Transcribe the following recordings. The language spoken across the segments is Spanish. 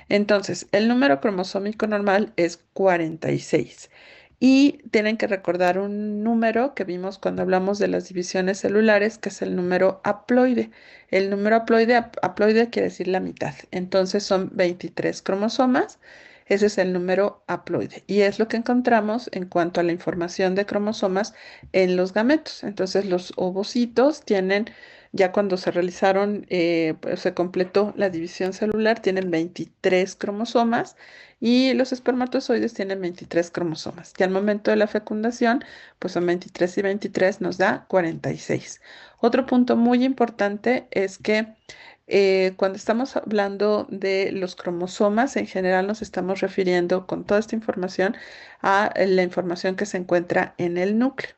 Entonces, el número cromosómico normal es 46. Y tienen que recordar un número que vimos cuando hablamos de las divisiones celulares, que es el número haploide. El número haploide, haploide quiere decir la mitad. Entonces son 23 cromosomas. Ese es el número haploide. Y es lo que encontramos en cuanto a la información de cromosomas en los gametos. Entonces los ovocitos tienen, ya cuando se realizaron, pues, se completó la división celular, tienen 23 cromosomas y los espermatozoides tienen 23 cromosomas. Y al momento de la fecundación, pues son 23 y 23 nos da 46. Otro punto muy importante es que cuando estamos hablando de los cromosomas, en general nos estamos refiriendo con toda esta información a la información que se encuentra en el núcleo.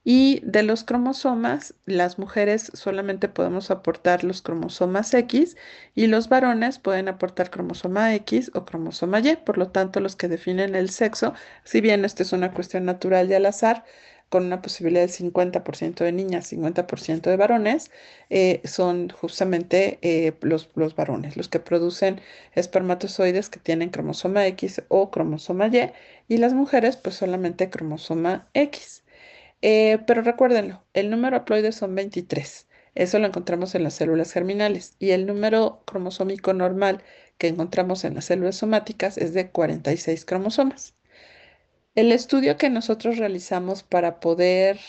Y de los cromosomas, las mujeres solamente podemos aportar los cromosomas X y los varones pueden aportar cromosoma X o cromosoma Y. Por lo tanto, los que definen el sexo, si bien esto es una cuestión natural y al azar, con una posibilidad del 50% de niñas, 50% de varones, son justamente los varones, los que producen espermatozoides que tienen cromosoma X o cromosoma y las mujeres pues solamente cromosoma X. Pero recuérdenlo, el número haploide son 23. Eso lo encontramos en las células germinales. Y el número cromosómico normal que encontramos en las células somáticas es de 46 cromosomas. El estudio que nosotros realizamos para poder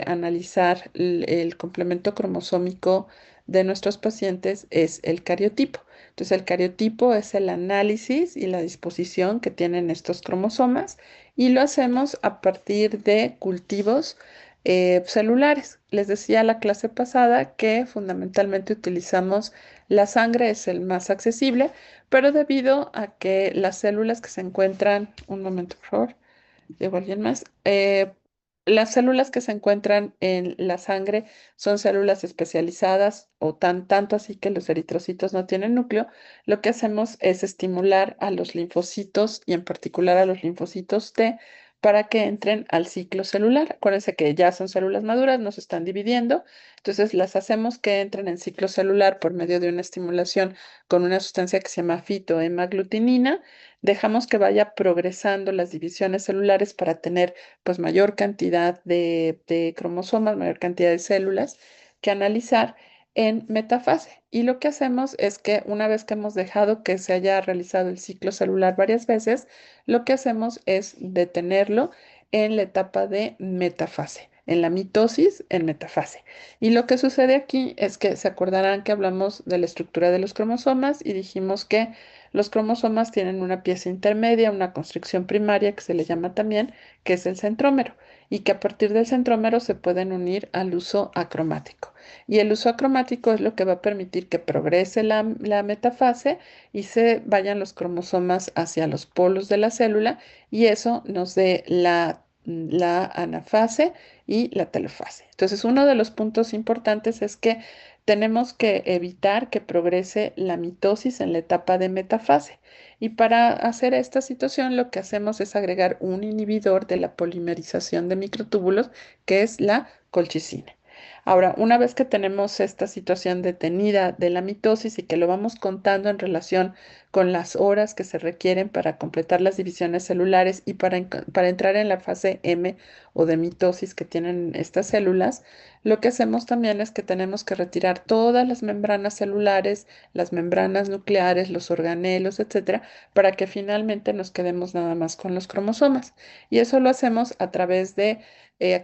analizar el complemento cromosómico de nuestros pacientes es el cariotipo. Entonces, el cariotipo es el análisis y la disposición que tienen estos cromosomas y lo hacemos a partir de cultivos celulares. Les decía la clase pasada que fundamentalmente utilizamos la sangre, es el más accesible, pero debido a que las células que se encuentran, un momento, por favor. ¿Llegó alguien más? Las células que se encuentran en la sangre son células especializadas o tanto así que los eritrocitos no tienen núcleo. Lo que hacemos es estimular a los linfocitos y en particular a los linfocitos T para que entren al ciclo celular. Acuérdense que ya son células maduras, no se están dividiendo, entonces las hacemos que entren en ciclo celular por medio de una estimulación con una sustancia que se llama fitohemaglutinina. Dejamos que vaya progresando las divisiones celulares para tener pues mayor cantidad de cromosomas, mayor cantidad de células que analizar en metafase. Y lo que hacemos es que una vez que hemos dejado que se haya realizado el ciclo celular varias veces, lo que hacemos es detenerlo en la etapa de metafase, en la mitosis en metafase. Y lo que sucede aquí es que se acordarán que hablamos de la estructura de los cromosomas y dijimos que los cromosomas tienen una pieza intermedia, una constricción primaria que se le llama también, que es el centrómero, y que a partir del centrómero se pueden unir al uso acromático. Y el uso acromático es lo que va a permitir que progrese la metafase y se vayan los cromosomas hacia los polos de la célula y eso nos dé la anafase y la telofase. Entonces, uno de los puntos importantes es que tenemos que evitar que progrese la mitosis en la etapa de metafase. Y para hacer esta situación, lo que hacemos es agregar un inhibidor de la polimerización de microtúbulos, que es la colchicina. Ahora, una vez que tenemos esta situación detenida de la mitosis y que lo vamos contando en relación con las horas que se requieren para completar las divisiones celulares y para entrar en la fase M o de mitosis que tienen estas células, lo que hacemos también es que tenemos que retirar todas las membranas celulares, las membranas nucleares, los organelos, etcétera, para que finalmente nos quedemos nada más con los cromosomas. Y eso lo hacemos a través de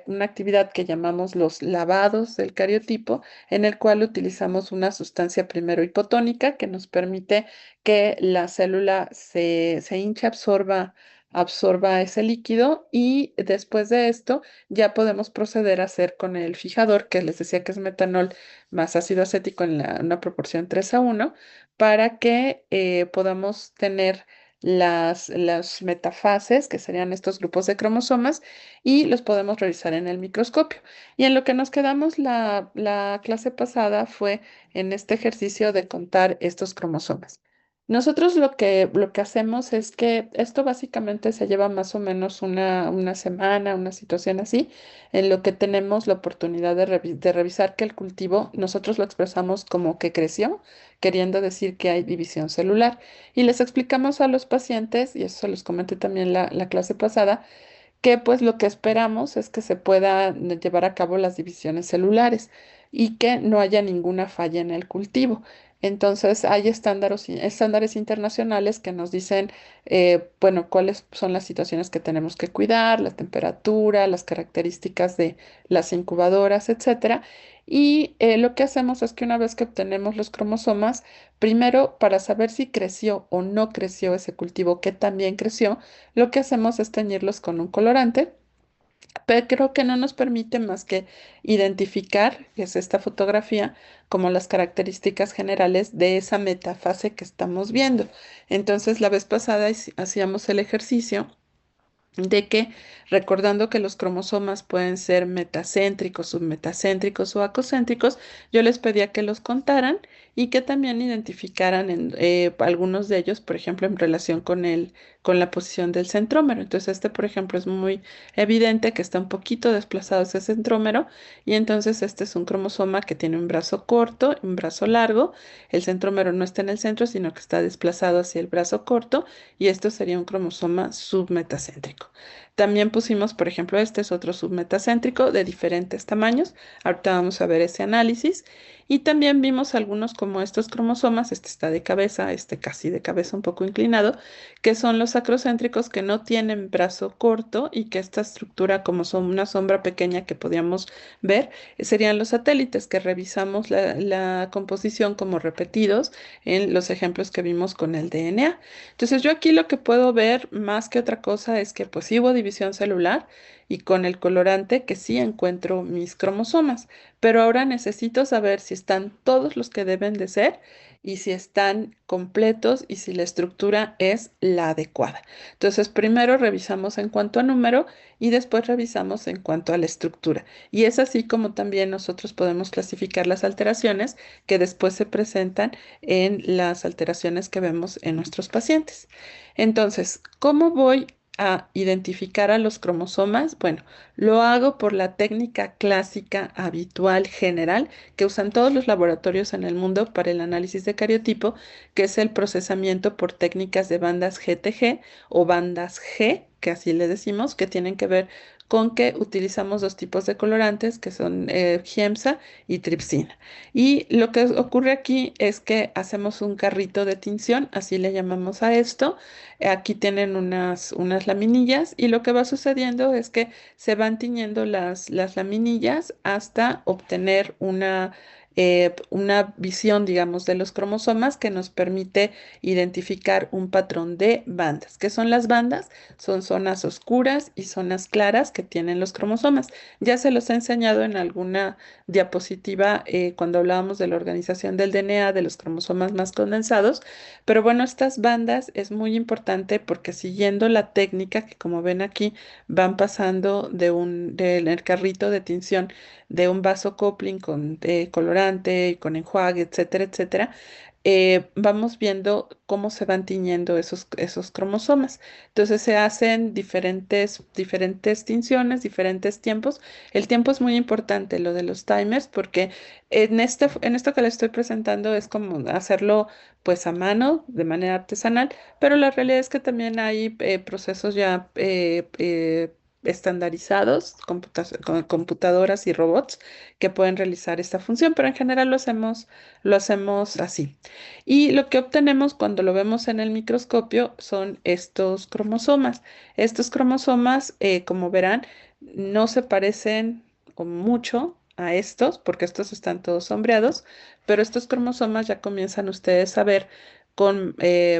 una actividad que llamamos los lavados del cariotipo, en el cual utilizamos una sustancia primero hipotónica que nos permite que la célula se hinche, absorba ese líquido y después de esto ya podemos proceder a hacer con el fijador, que les decía que es metanol más ácido acético en una proporción 3:1, para que podamos tener las metafases, que serían estos grupos de cromosomas, y los podemos revisar en el microscopio. Y en lo que nos quedamos la clase pasada fue en este ejercicio de contar estos cromosomas. Nosotros lo que hacemos es que esto básicamente se lleva más o menos una semana, una situación así, en lo que tenemos la oportunidad de revisar que el cultivo, nosotros lo expresamos como que creció, queriendo decir que hay división celular. Y les explicamos a los pacientes, y eso se los comenté también la clase pasada, que pues lo que esperamos es que se puedan llevar a cabo las divisiones celulares y que no haya ninguna falla en el cultivo. Entonces, hay estándares internacionales que nos dicen, bueno, cuáles son las situaciones que tenemos que cuidar, la temperatura, las características de las incubadoras, etcétera. Y lo que hacemos es que una vez que obtenemos los cromosomas, primero, para saber si creció o no creció ese cultivo, que también creció, lo que hacemos es teñirlos con un colorante, pero creo que no nos permite más que identificar, que es esta fotografía, como las características generales de esa metafase que estamos viendo. Entonces, la vez pasada hacíamos el ejercicio de que, recordando que los cromosomas pueden ser metacéntricos, submetacéntricos o acocéntricos, yo les pedía que los contaran y que también identificaran algunos de ellos, por ejemplo, en relación con la posición del centrómero. Entonces, este, por ejemplo, es muy evidente que está un poquito desplazado ese centrómero y entonces este es un cromosoma que tiene un brazo corto y un brazo largo. El centrómero no está en el centro, sino que está desplazado hacia el brazo corto y esto sería un cromosoma submetacéntrico. También pusimos, por ejemplo, este es otro submetacéntrico de diferentes tamaños. Ahorita vamos a ver ese análisis. Y también vimos algunos como estos cromosomas, este está de cabeza, este casi de cabeza un poco inclinado, que son los acrocéntricos que no tienen brazo corto y que esta estructura, como son una sombra pequeña que podíamos ver, serían los satélites que revisamos la composición como repetidos en los ejemplos que vimos con el DNA. Entonces yo aquí lo que puedo ver más que otra cosa es que pues sí hubo división celular y con el colorante que sí encuentro mis cromosomas, pero ahora necesito saber si están todos los que deben de ser y si están completos y si la estructura es la adecuada. Entonces primero revisamos en cuanto a número y después revisamos en cuanto a la estructura. Y es así como también nosotros podemos clasificar las alteraciones que después se presentan en las alteraciones que vemos en nuestros pacientes. Entonces, ¿cómo voy a identificar a los cromosomas? Bueno, lo hago por la técnica clásica, habitual, general, que usan todos los laboratorios en el mundo para el análisis de cariotipo, que es el procesamiento por técnicas de bandas GTG o bandas G, que así le decimos, que tienen que ver con que utilizamos dos tipos de colorantes, que son giemsa y tripsina. Y lo que ocurre aquí es que hacemos un carrito de tinción, así le llamamos a esto. Aquí tienen unas laminillas y lo que va sucediendo es que se van tiñendo las laminillas hasta obtener una visión, digamos, de los cromosomas que nos permite identificar un patrón de bandas. ¿Qué son las bandas? Son zonas oscuras y zonas claras que tienen los cromosomas. Ya se los he enseñado en alguna diapositiva cuando hablábamos de la organización del DNA, de los cromosomas más condensados, pero bueno, estas bandas es muy importante porque siguiendo la técnica que como ven aquí van pasando del el carrito de tinción de un vaso Coupling con colorante y con enjuague, etcétera, etcétera, vamos viendo cómo se van tiñendo esos cromosomas. Entonces se hacen diferentes tinciones, diferentes tiempos. El tiempo es muy importante, lo de los timers, porque en esto que le estoy presentando es como hacerlo pues a mano, de manera artesanal, pero la realidad es que también hay procesos ya estandarizados, con computadoras y robots que pueden realizar esta función, pero en general lo hacemos así. Y lo que obtenemos cuando lo vemos en el microscopio son estos cromosomas. Estos cromosomas, como verán, no se parecen o mucho a estos, porque estos están todos sombreados, pero estos cromosomas ya comienzan ustedes a ver con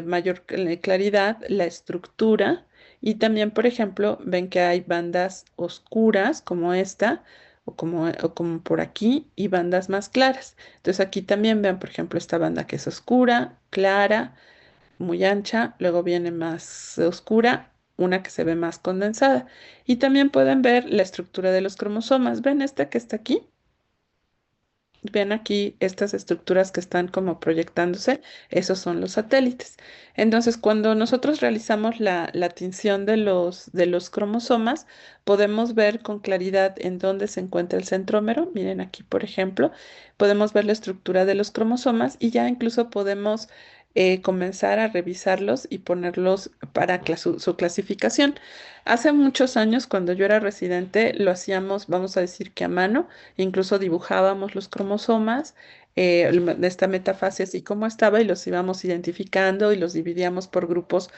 mayor claridad la estructura y también, por ejemplo, ven que hay bandas oscuras como esta o como por aquí y bandas más claras. Entonces aquí también vean, por ejemplo, esta banda que es oscura, clara, muy ancha, luego viene más oscura, una que se ve más condensada. Y también pueden ver la estructura de los cromosomas. ¿Ven este que está aquí? ven aquí estas estructuras que están como proyectándose, esos son los satélites. Entonces, cuando nosotros realizamos la tinción de los cromosomas, podemos ver con claridad en dónde se encuentra el centrómero. Miren aquí, por ejemplo, podemos ver la estructura de los cromosomas y ya incluso podemos comenzar a revisarlos y ponerlos para su clasificación. Hace muchos años, cuando yo era residente, lo hacíamos, vamos a decir que a mano, incluso dibujábamos los cromosomas de esta metafase así como estaba y los íbamos identificando y los dividíamos por grupos,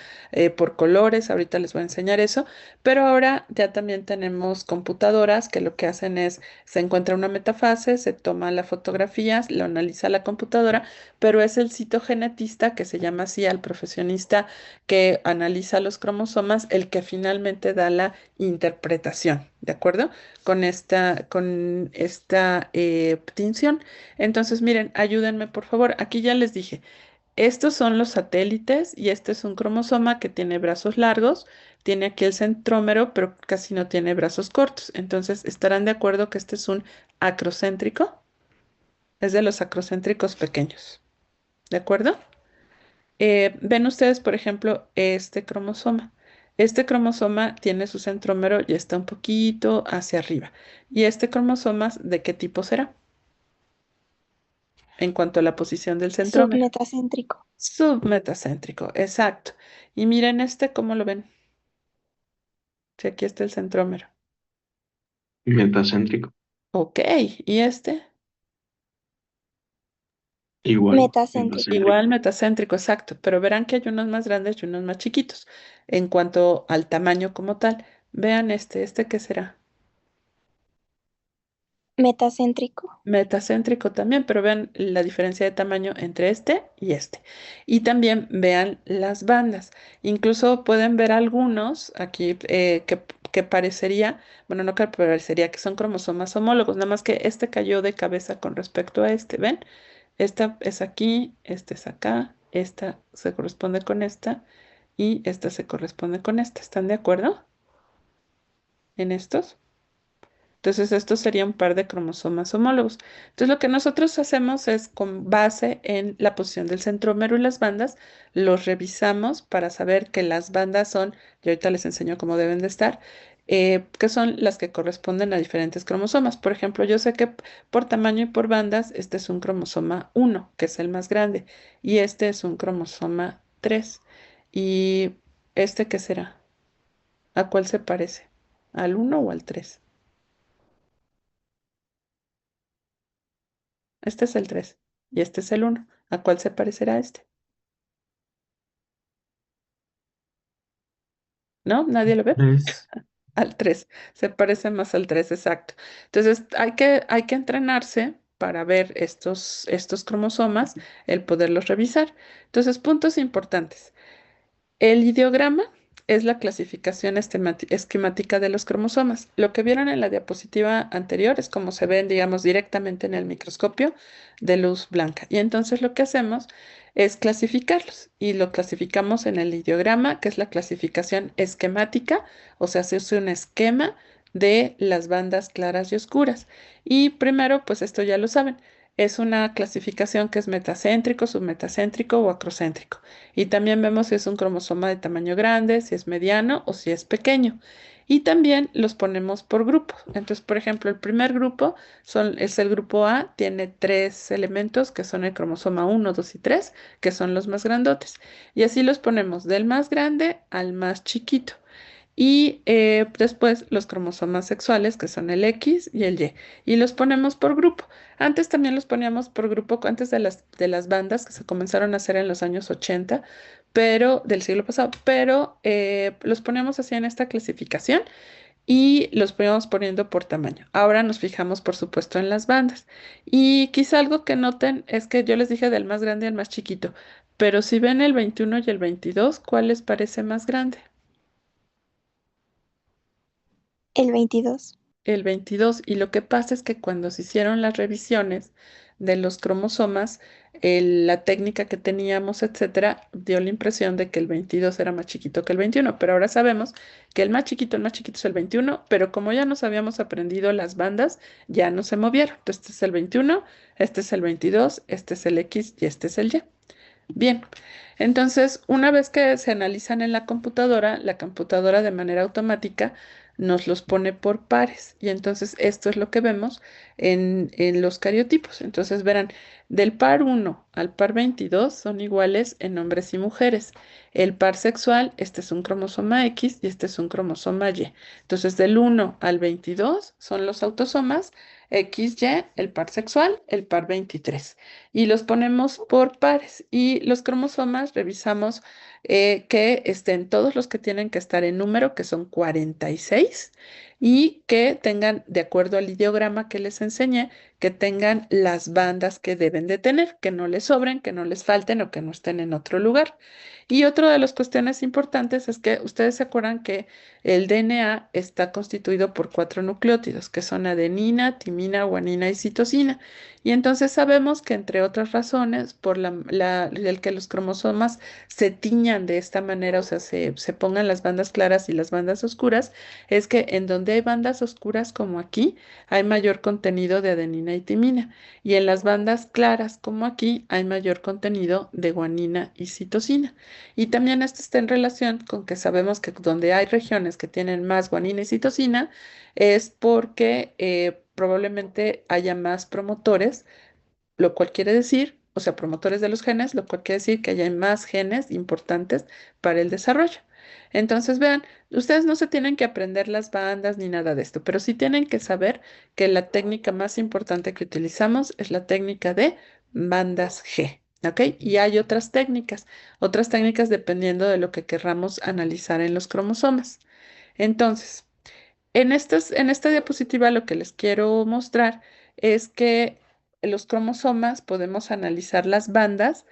por colores. Ahorita les voy a enseñar eso, pero ahora ya también tenemos computadoras que lo que hacen es, se encuentra una metafase, se toma la fotografía, lo analiza la computadora, pero es el citogenetista, que se llama así al profesionista que analiza los cromosomas, el que finalmente da la interpretación, ¿de acuerdo? Con esta tinción. Entonces, miren, ayúdenme por favor. Aquí ya les dije, estos son los satélites y este es un cromosoma que tiene brazos largos, tiene aquí el centrómero, pero casi no tiene brazos cortos. Entonces, ¿estarán de acuerdo que este es un acrocéntrico? Es de los acrocéntricos pequeños, ¿de acuerdo? Ven ustedes, por ejemplo, este cromosoma. Este cromosoma tiene su centrómero y está un poquito hacia arriba. ¿Y este cromosoma de qué tipo será en cuanto a la posición del centrómero? Submetacéntrico. Submetacéntrico, exacto. Y miren este, ¿cómo lo ven? Si aquí está el centrómero. Metacéntrico. Ok, ¿y este? Igual, Metacéntrico. metacéntrico. Igual metacéntrico, exacto. Pero verán que hay unos más grandes y unos más chiquitos. En cuanto al tamaño como tal, vean ¿este qué será? Metacéntrico. Metacéntrico también, pero vean la diferencia de tamaño entre este y este. Y también vean las bandas. Incluso pueden ver algunos aquí que parecería, bueno, no que parecería que son cromosomas homólogos, nada más que este cayó de cabeza con respecto a este. ¿Ven? Esta es aquí, este es acá, esta se corresponde con esta y esta se corresponde con esta. ¿Están de acuerdo en estos? Entonces, estos serían un par de cromosomas homólogos. Entonces, lo que nosotros hacemos es, con base en la posición del centrómero y las bandas, los revisamos para saber que las bandas son, y ahorita les enseño cómo deben de estar, que son las que corresponden a diferentes cromosomas. Por ejemplo, yo sé que por tamaño y por bandas, este es un cromosoma 1, que es el más grande, y este es un cromosoma 3. ¿Y este qué será? ¿A cuál se parece? ¿Al 1 o al 3? Este es el 3 y este es el 1. ¿A cuál se parecerá este? ¿No? ¿Nadie lo ve? Tres. Al 3. Se parece más al 3, exacto. Entonces, hay que entrenarse para ver estos cromosomas, el poderlos revisar. Entonces, puntos importantes. El ideograma es la clasificación esquemática de los cromosomas. Lo que vieron en la diapositiva anterior es como se ven, digamos, directamente en el microscopio de luz blanca. Y entonces lo que hacemos es clasificarlos y lo clasificamos en el ideograma, que es la clasificación esquemática, o sea, se usa un esquema de las bandas claras y oscuras. Y primero, pues esto ya lo saben, es una clasificación que es metacéntrico, submetacéntrico o acrocéntrico. Y también vemos si es un cromosoma de tamaño grande, si es mediano o si es pequeño. Y también los ponemos por grupos. Entonces, por ejemplo, el primer grupo es el grupo A, tiene tres elementos que son el cromosoma 1, 2 y 3, que son los más grandotes. Y así los ponemos del más grande al más chiquito. Y después los cromosomas sexuales, que son el X y el Y. Y los ponemos por grupo. Antes también los poníamos por grupo, antes de las bandas que se comenzaron a hacer en los años 80, pero del siglo pasado. Pero los poníamos así en esta clasificación y los poníamos poniendo por tamaño. Ahora nos fijamos, por supuesto, en las bandas. Y quizá algo que noten es que yo les dije del más grande al más chiquito. Pero si ven el 21 y el 22, ¿cuál les parece más grande? El 22. El 22. Y lo que pasa es que cuando se hicieron las revisiones de los cromosomas, la técnica que teníamos, etcétera, dio la impresión de que el 22 era más chiquito que el 21, pero ahora sabemos que el más chiquito es el 21, pero como ya nos habíamos aprendido las bandas, ya no se movieron. Entonces, este es el 21, este es el 22, este es el X y este es el Y. Bien, entonces una vez que se analizan en la computadora de manera automática nos los pone por pares y entonces esto es lo que vemos en los cariotipos. Entonces verán, del par 1 al par 22 son iguales en hombres y mujeres. El par sexual, este es un cromosoma X y este es un cromosoma Y. Entonces del 1 al 22 son los autosomas XY, el par sexual, el par 23 y los ponemos por pares. Y los cromosomas revisamos que estén todos los que tienen que estar en número, que son 46, y que tengan, de acuerdo al ideograma que les enseñé, que tengan las bandas que deben de tener, que no les sobren, que no les falten o que no estén en otro lugar. Y otra de las cuestiones importantes es que ustedes se acuerdan que el DNA está constituido por cuatro nucleótidos, que son adenina, timina, guanina y citosina. Y entonces sabemos que, entre otras razones, por el que los cromosomas se tiñan de esta manera, o sea, se pongan las bandas claras y las bandas oscuras, es que en donde hay bandas oscuras como aquí, hay mayor contenido de adenina y timina. Y en las bandas claras como aquí, hay mayor contenido de guanina y citosina. Y también esto está en relación con que sabemos que donde hay regiones que tienen más guanina y citosina, es porque probablemente haya más promotores, lo cual quiere decir, o sea, promotores de los genes, lo cual quiere decir que haya más genes importantes para el desarrollo. Entonces, vean, ustedes no se tienen que aprender las bandas ni nada de esto, pero sí tienen que saber que la técnica más importante que utilizamos es la técnica de bandas G. ¿Ok? Y hay otras técnicas dependiendo de lo que querramos analizar en los cromosomas. Entonces, en esta diapositiva lo que les quiero mostrar es que los cromosomas podemos analizar las bandas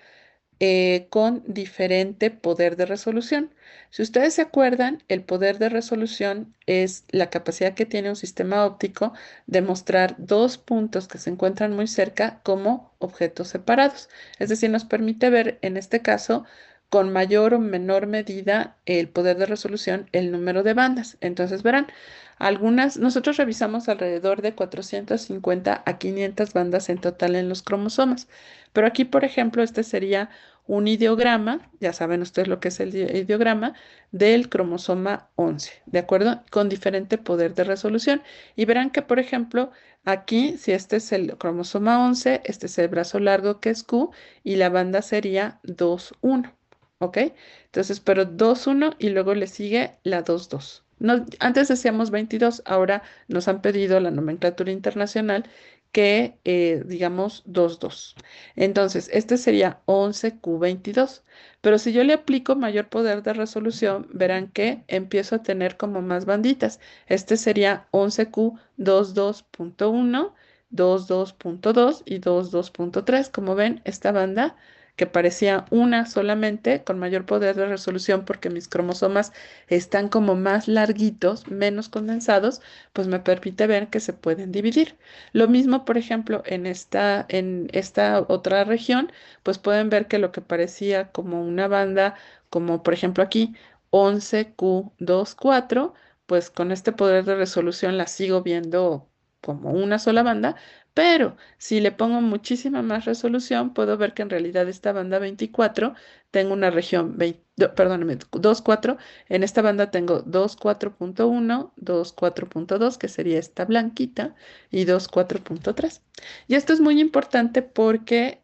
con diferente poder de resolución. Si ustedes se acuerdan, el poder de resolución es la capacidad que tiene un sistema óptico de mostrar dos puntos que se encuentran muy cerca como objetos separados. Es decir, nos permite ver en este caso con mayor o menor medida el poder de resolución, el número de bandas. Entonces verán, nosotros revisamos alrededor de 450 a 500 bandas en total en los cromosomas. Pero aquí, por ejemplo, este sería un ideograma, ya saben ustedes lo que es el ideograma, del cromosoma 11, ¿de acuerdo? Con diferente poder de resolución. Y verán que, por ejemplo, aquí, si este es el cromosoma 11, este es el brazo largo que es Q y la banda sería 2,1, ¿ok? Entonces, pero 2,1 y luego le sigue la 2,2. No, antes decíamos 22, ahora nos han pedido la nomenclatura internacional que digamos 2,2. Entonces, este sería 11Q22. Pero si yo le aplico mayor poder de resolución, verán que empiezo a tener como más banditas. Este sería 11Q22.1, 22.2 y 22.3. Como ven, esta banda que parecía una solamente, con mayor poder de resolución porque mis cromosomas están como más larguitos, menos condensados, pues me permite ver que se pueden dividir. Lo mismo, por ejemplo, en esta otra región, pues pueden ver que lo que parecía como una banda, como por ejemplo aquí, 11Q24, pues con este poder de resolución la sigo viendo como una sola banda, pero si le pongo muchísima más resolución, puedo ver que en realidad esta banda 24 tengo una región, perdóname, 24, en esta banda tengo 24.1, 24.2, que sería esta blanquita, y 24.3. Y esto es muy importante porque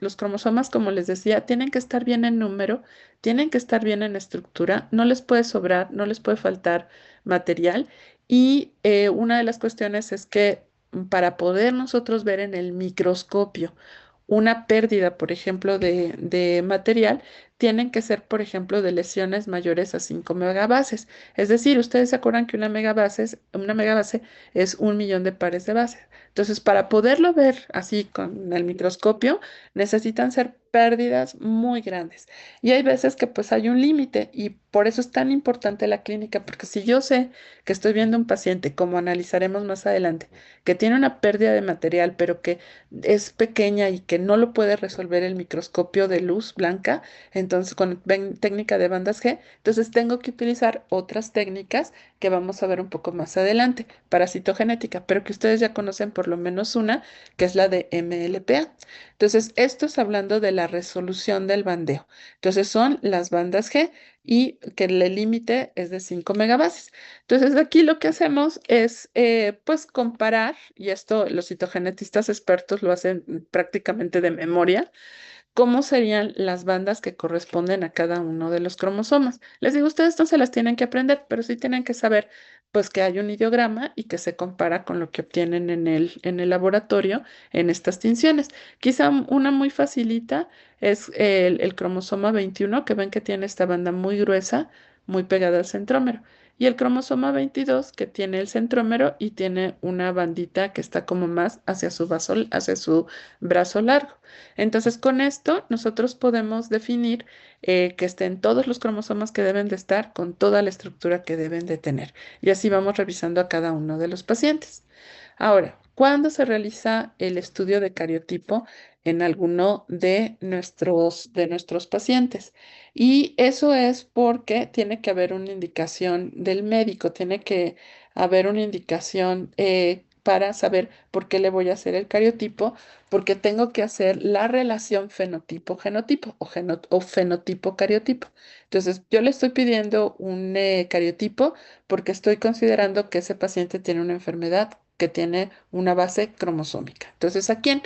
los cromosomas, como les decía, tienen que estar bien en número, tienen que estar bien en estructura, no les puede sobrar, no les puede faltar material. Y una de las cuestiones es que para poder nosotros ver en el microscopio una pérdida, por ejemplo, de material, tienen que ser, por ejemplo, de lesiones mayores a 5 megabases. Es decir, ustedes se acuerdan que una megabase es 1 millón de pares de bases. Entonces, para poderlo ver así con el microscopio, necesitan ser pérdidas muy grandes. Y hay veces que pues hay un límite y por eso es tan importante la clínica, porque si yo sé que estoy viendo un paciente, como analizaremos más adelante, que tiene una pérdida de material, pero que es pequeña y que no lo puede resolver el microscopio de luz blanca, entonces con técnica de bandas G, entonces tengo que utilizar otras técnicas que vamos a ver un poco más adelante para citogenética, pero que ustedes ya conocen por lo menos una, que es la de MLPA. Entonces, esto es hablando de la resolución del bandeo. Entonces, son las bandas G y que el límite es de 5 megabases. Entonces, aquí lo que hacemos es, pues, comparar, y esto los citogenetistas expertos lo hacen prácticamente de memoria, cómo serían las bandas que corresponden a cada uno de los cromosomas. Les digo, ustedes no se las tienen que aprender, pero sí tienen que saber, pues, que hay un ideograma y que se compara con lo que obtienen en el laboratorio en estas tinciones. Quizá una muy facilita es el cromosoma 21, que ven que tiene esta banda muy gruesa, muy pegada al centrómero. Y el cromosoma 22, que tiene el centrómero y tiene una bandita que está como más hacia su brazo largo. Entonces, con esto nosotros podemos definir que estén todos los cromosomas que deben de estar con toda la estructura que deben de tener. Y así vamos revisando a cada uno de los pacientes. Ahora, ¿cuándo se realiza el estudio de cariotipo en alguno de nuestros pacientes? Y eso es porque tiene que haber una indicación del médico, tiene que haber una indicación para saber por qué le voy a hacer el cariotipo, porque tengo que hacer la relación fenotipo-genotipo o fenotipo-cariotipo. Entonces, yo le estoy pidiendo un cariotipo porque estoy considerando que ese paciente tiene una enfermedad que tiene una base cromosómica. Entonces, ¿a quién?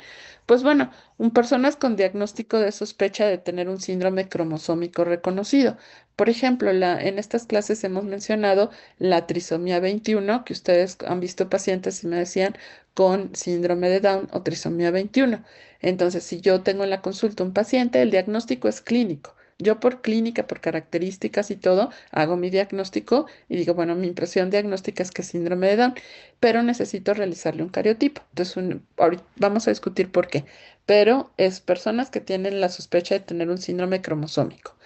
Pues bueno, personas con diagnóstico de sospecha de tener un síndrome cromosómico reconocido. Por ejemplo, en estas clases hemos mencionado la trisomía 21, que ustedes han visto pacientes y me decían con síndrome de Down o trisomía 21. Entonces, si yo tengo en la consulta un paciente, el diagnóstico es clínico. Yo por clínica, por características y todo, hago mi diagnóstico y digo, bueno, mi impresión diagnóstica es que es síndrome de Down, pero necesito realizarle un cariotipo. Entonces, ahorita vamos a discutir por qué. Pero es personas que tienen la sospecha de tener un síndrome cromosómico.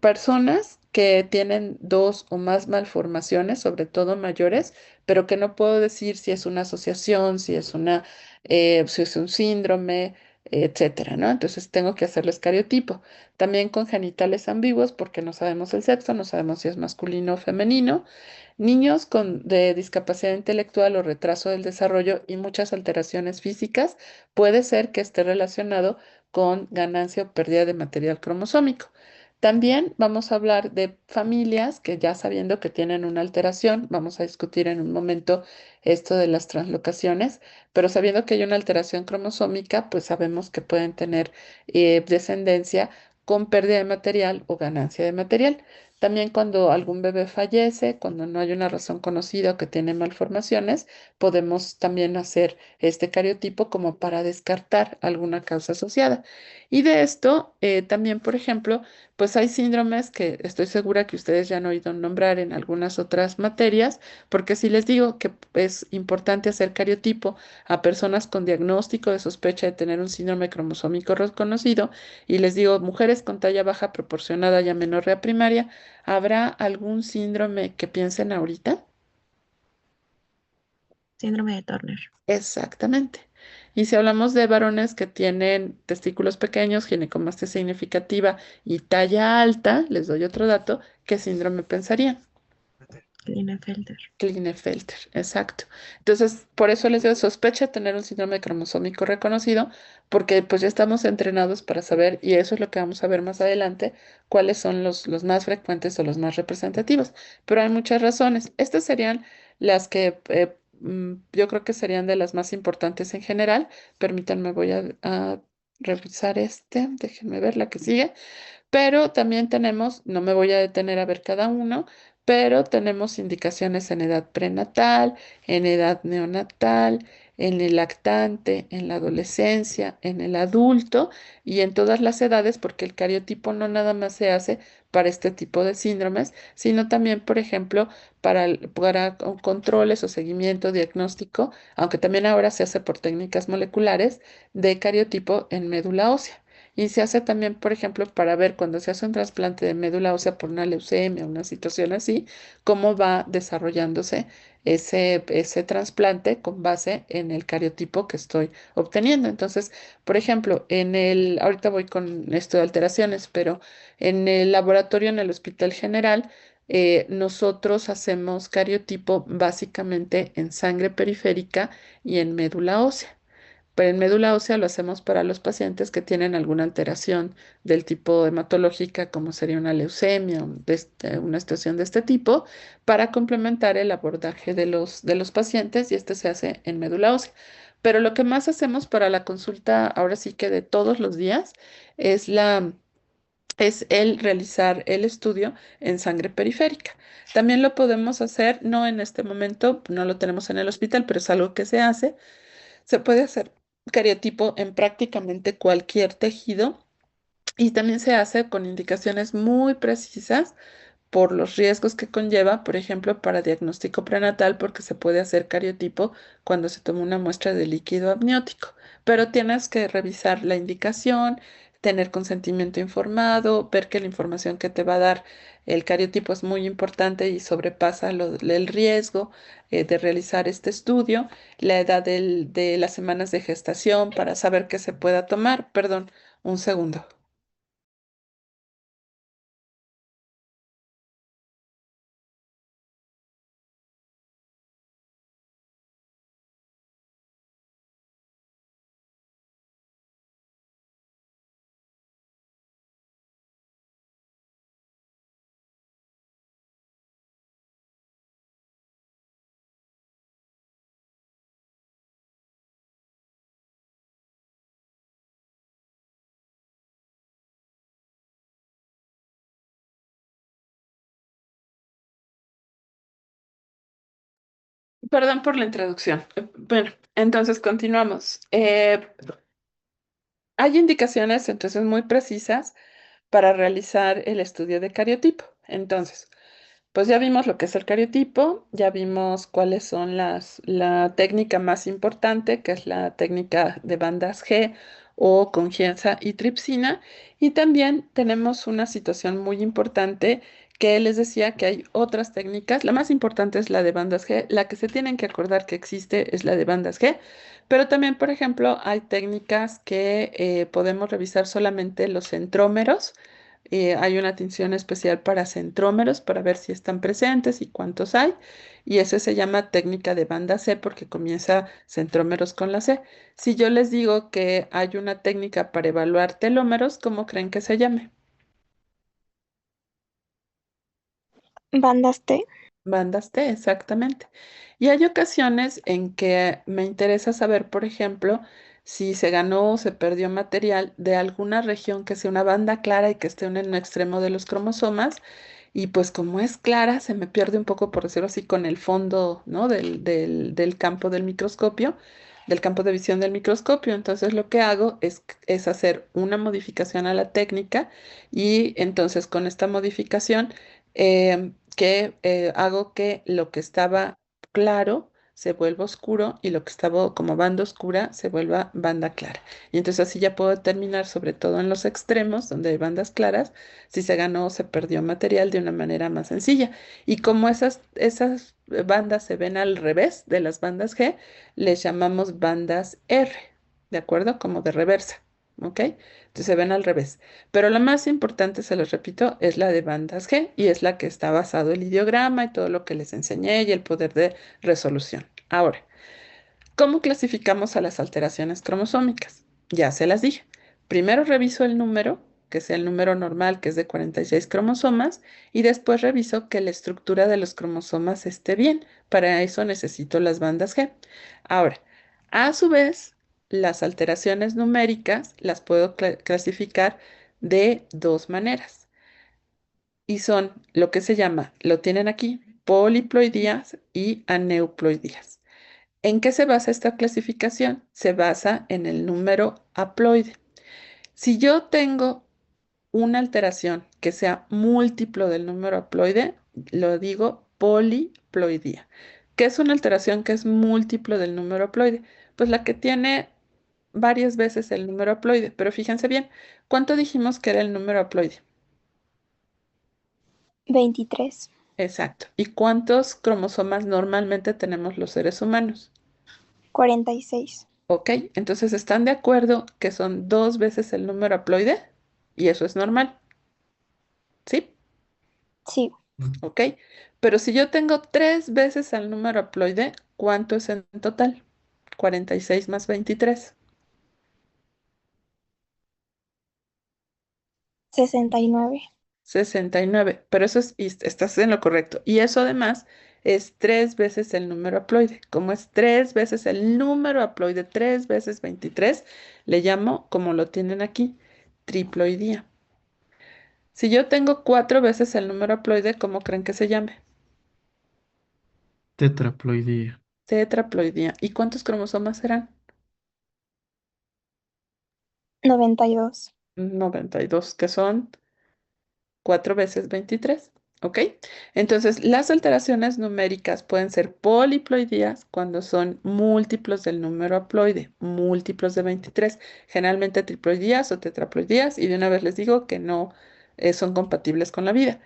Personas que tienen dos o más malformaciones, sobre todo mayores, pero que no puedo decir si es una asociación, si es un síndrome, etcétera, ¿no? Entonces tengo que hacerles cariotipo. También con genitales ambiguos, porque no sabemos el sexo, no sabemos si es masculino o femenino. Niños de discapacidad intelectual o retraso del desarrollo y muchas alteraciones físicas, puede ser que esté relacionado con ganancia o pérdida de material cromosómico. También vamos a hablar de familias que ya sabiendo que tienen una alteración, vamos a discutir en un momento esto de las translocaciones, pero sabiendo que hay una alteración cromosómica, pues sabemos que pueden tener descendencia con pérdida de material o ganancia de material. También cuando algún bebé fallece, cuando no hay una razón conocida o que tiene malformaciones, podemos también hacer este cariotipo como para descartar alguna causa asociada. Y de esto, también, por ejemplo, pues hay síndromes que estoy segura que ustedes ya han oído nombrar en algunas otras materias, porque si les digo que es importante hacer cariotipo a personas con diagnóstico de sospecha de tener un síndrome cromosómico reconocido, y les digo mujeres con talla baja proporcionada y amenorrea primaria, ¿habrá algún síndrome que piensen ahorita? Síndrome de Turner. Exactamente. Y si hablamos de varones que tienen testículos pequeños, ginecomastia significativa y talla alta, les doy otro dato, ¿qué síndrome pensarían? Klinefelter. Klinefelter, exacto. Entonces, por eso les digo, sospecha tener un síndrome cromosómico reconocido, porque pues ya estamos entrenados para saber, y eso es lo que vamos a ver más adelante, cuáles son los más frecuentes o los más representativos. Pero hay muchas razones. Estas serían las que yo creo que serían de las más importantes en general. Permítanme, voy a revisar déjenme ver la que sigue. Pero también tenemos, no me voy a detener a ver cada uno, pero tenemos indicaciones en edad prenatal, en edad neonatal, en el lactante, en la adolescencia, en el adulto y en todas las edades, porque el cariotipo no nada más se hace para este tipo de síndromes, sino también, por ejemplo, para controles o seguimiento diagnóstico, aunque también ahora se hace por técnicas moleculares de cariotipo en médula ósea. Y se hace también, por ejemplo, para ver cuando se hace un trasplante de médula ósea por una leucemia, una situación así, cómo va desarrollándose ese trasplante con base en el cariotipo que estoy obteniendo. Entonces, por ejemplo, ahorita voy con esto de alteraciones, pero en el laboratorio en el Hospital General, nosotros hacemos cariotipo básicamente en sangre periférica y en médula ósea. Pero en médula ósea lo hacemos para los pacientes que tienen alguna alteración del tipo hematológica, como sería una leucemia o una situación de este tipo, para complementar el abordaje de los pacientes y este se hace en médula ósea. Pero lo que más hacemos para la consulta, ahora sí que de todos los días, es el realizar el estudio en sangre periférica. También lo podemos hacer, no en este momento, no lo tenemos en el hospital, pero es algo que se hace. Se puede hacer cariotipo en prácticamente cualquier tejido y también se hace con indicaciones muy precisas por los riesgos que conlleva, por ejemplo, para diagnóstico prenatal, porque se puede hacer cariotipo cuando se toma una muestra de líquido amniótico, pero tienes que revisar la indicación, tener consentimiento informado, ver que la información que te va a dar el cariotipo es muy importante y sobrepasa el riesgo de realizar este estudio, la edad de las semanas de gestación para saber qué se pueda tomar. Perdón, un segundo. Perdón por la introducción. Bueno, entonces continuamos. Hay indicaciones entonces muy precisas para realizar el estudio de cariotipo. Entonces, pues ya vimos lo que es el cariotipo, ya vimos cuáles son la técnica más importante, que es la técnica de bandas G o congienza y tripsina, y también tenemos una situación muy importante que les decía que hay otras técnicas. La más importante es la de bandas G, la que se tienen que acordar que existe es la de bandas G, pero también, por ejemplo, hay técnicas que podemos revisar solamente los centrómeros. Hay una tinción especial para centrómeros para ver si están presentes y cuántos hay. Y eso se llama técnica de banda C porque comienza centrómeros con la C. Si yo les digo que hay una técnica para evaluar telómeros, ¿cómo creen que se llame? Bandas T. Bandas T, exactamente. Y hay ocasiones en que me interesa saber, por ejemplo, si se ganó o se perdió material de alguna región que sea una banda clara y que esté en un extremo de los cromosomas. Y pues como es clara, se me pierde un poco, por decirlo así, con el fondo, ¿no? del campo del microscopio, del campo de visión del microscopio. Entonces lo que hago es hacer una modificación a la técnica y entonces con esta modificación hago que lo que estaba claro se vuelva oscuro y lo que estaba como banda oscura se vuelva banda clara. Y entonces así ya puedo determinar, sobre todo en los extremos, donde hay bandas claras, si se ganó o se perdió material de una manera más sencilla. Y como esas bandas se ven al revés de las bandas G, les llamamos bandas R, ¿de acuerdo? Como de reversa, ¿ok? Entonces se ven al revés. Pero la más importante, se los repito, es la de bandas G y es la que está basado el ideograma y todo lo que les enseñé y el poder de resolución. Ahora, ¿cómo clasificamos a las alteraciones cromosómicas? Ya se las dije. Primero reviso el número, que sea el número normal, que es de 46 cromosomas, y después reviso que la estructura de los cromosomas esté bien. Para eso necesito las bandas G. Ahora, a su vez, las alteraciones numéricas las puedo clasificar de dos maneras. Y son lo que se llama, lo tienen aquí, poliploidías y aneuploidías. ¿En qué se basa esta clasificación? Se basa en el número haploide. Si yo tengo una alteración que sea múltiplo del número haploide, lo digo poliploidía. ¿Qué es una alteración que es múltiplo del número haploide? Pues la que tiene varias veces el número haploide, pero fíjense bien, ¿cuánto dijimos que era el número haploide? 23. Exacto. ¿Y cuántos cromosomas normalmente tenemos los seres humanos? 46. Ok, entonces ¿están de acuerdo que son dos veces el número haploide? Y eso es normal, ¿sí? Sí. Ok, pero si yo tengo tres veces el número haploide, ¿cuánto es en total? 46 más 23. 69. 69, pero eso es, y estás en lo correcto. Y eso además es tres veces el número haploide. Como es tres veces el número haploide, tres veces 23, le llamo, como lo tienen aquí, triploidía. Si yo tengo cuatro veces el número haploide, ¿cómo creen que se llame? Tetraploidía. Tetraploidía. ¿Y cuántos cromosomas serán? 92. 92, que son 4 veces 23, ¿ok? Entonces, las alteraciones numéricas pueden ser poliploidías cuando son múltiplos del número haploide, múltiplos de 23, generalmente triploidías o tetraploidías, y de una vez les digo que no son compatibles con la vida.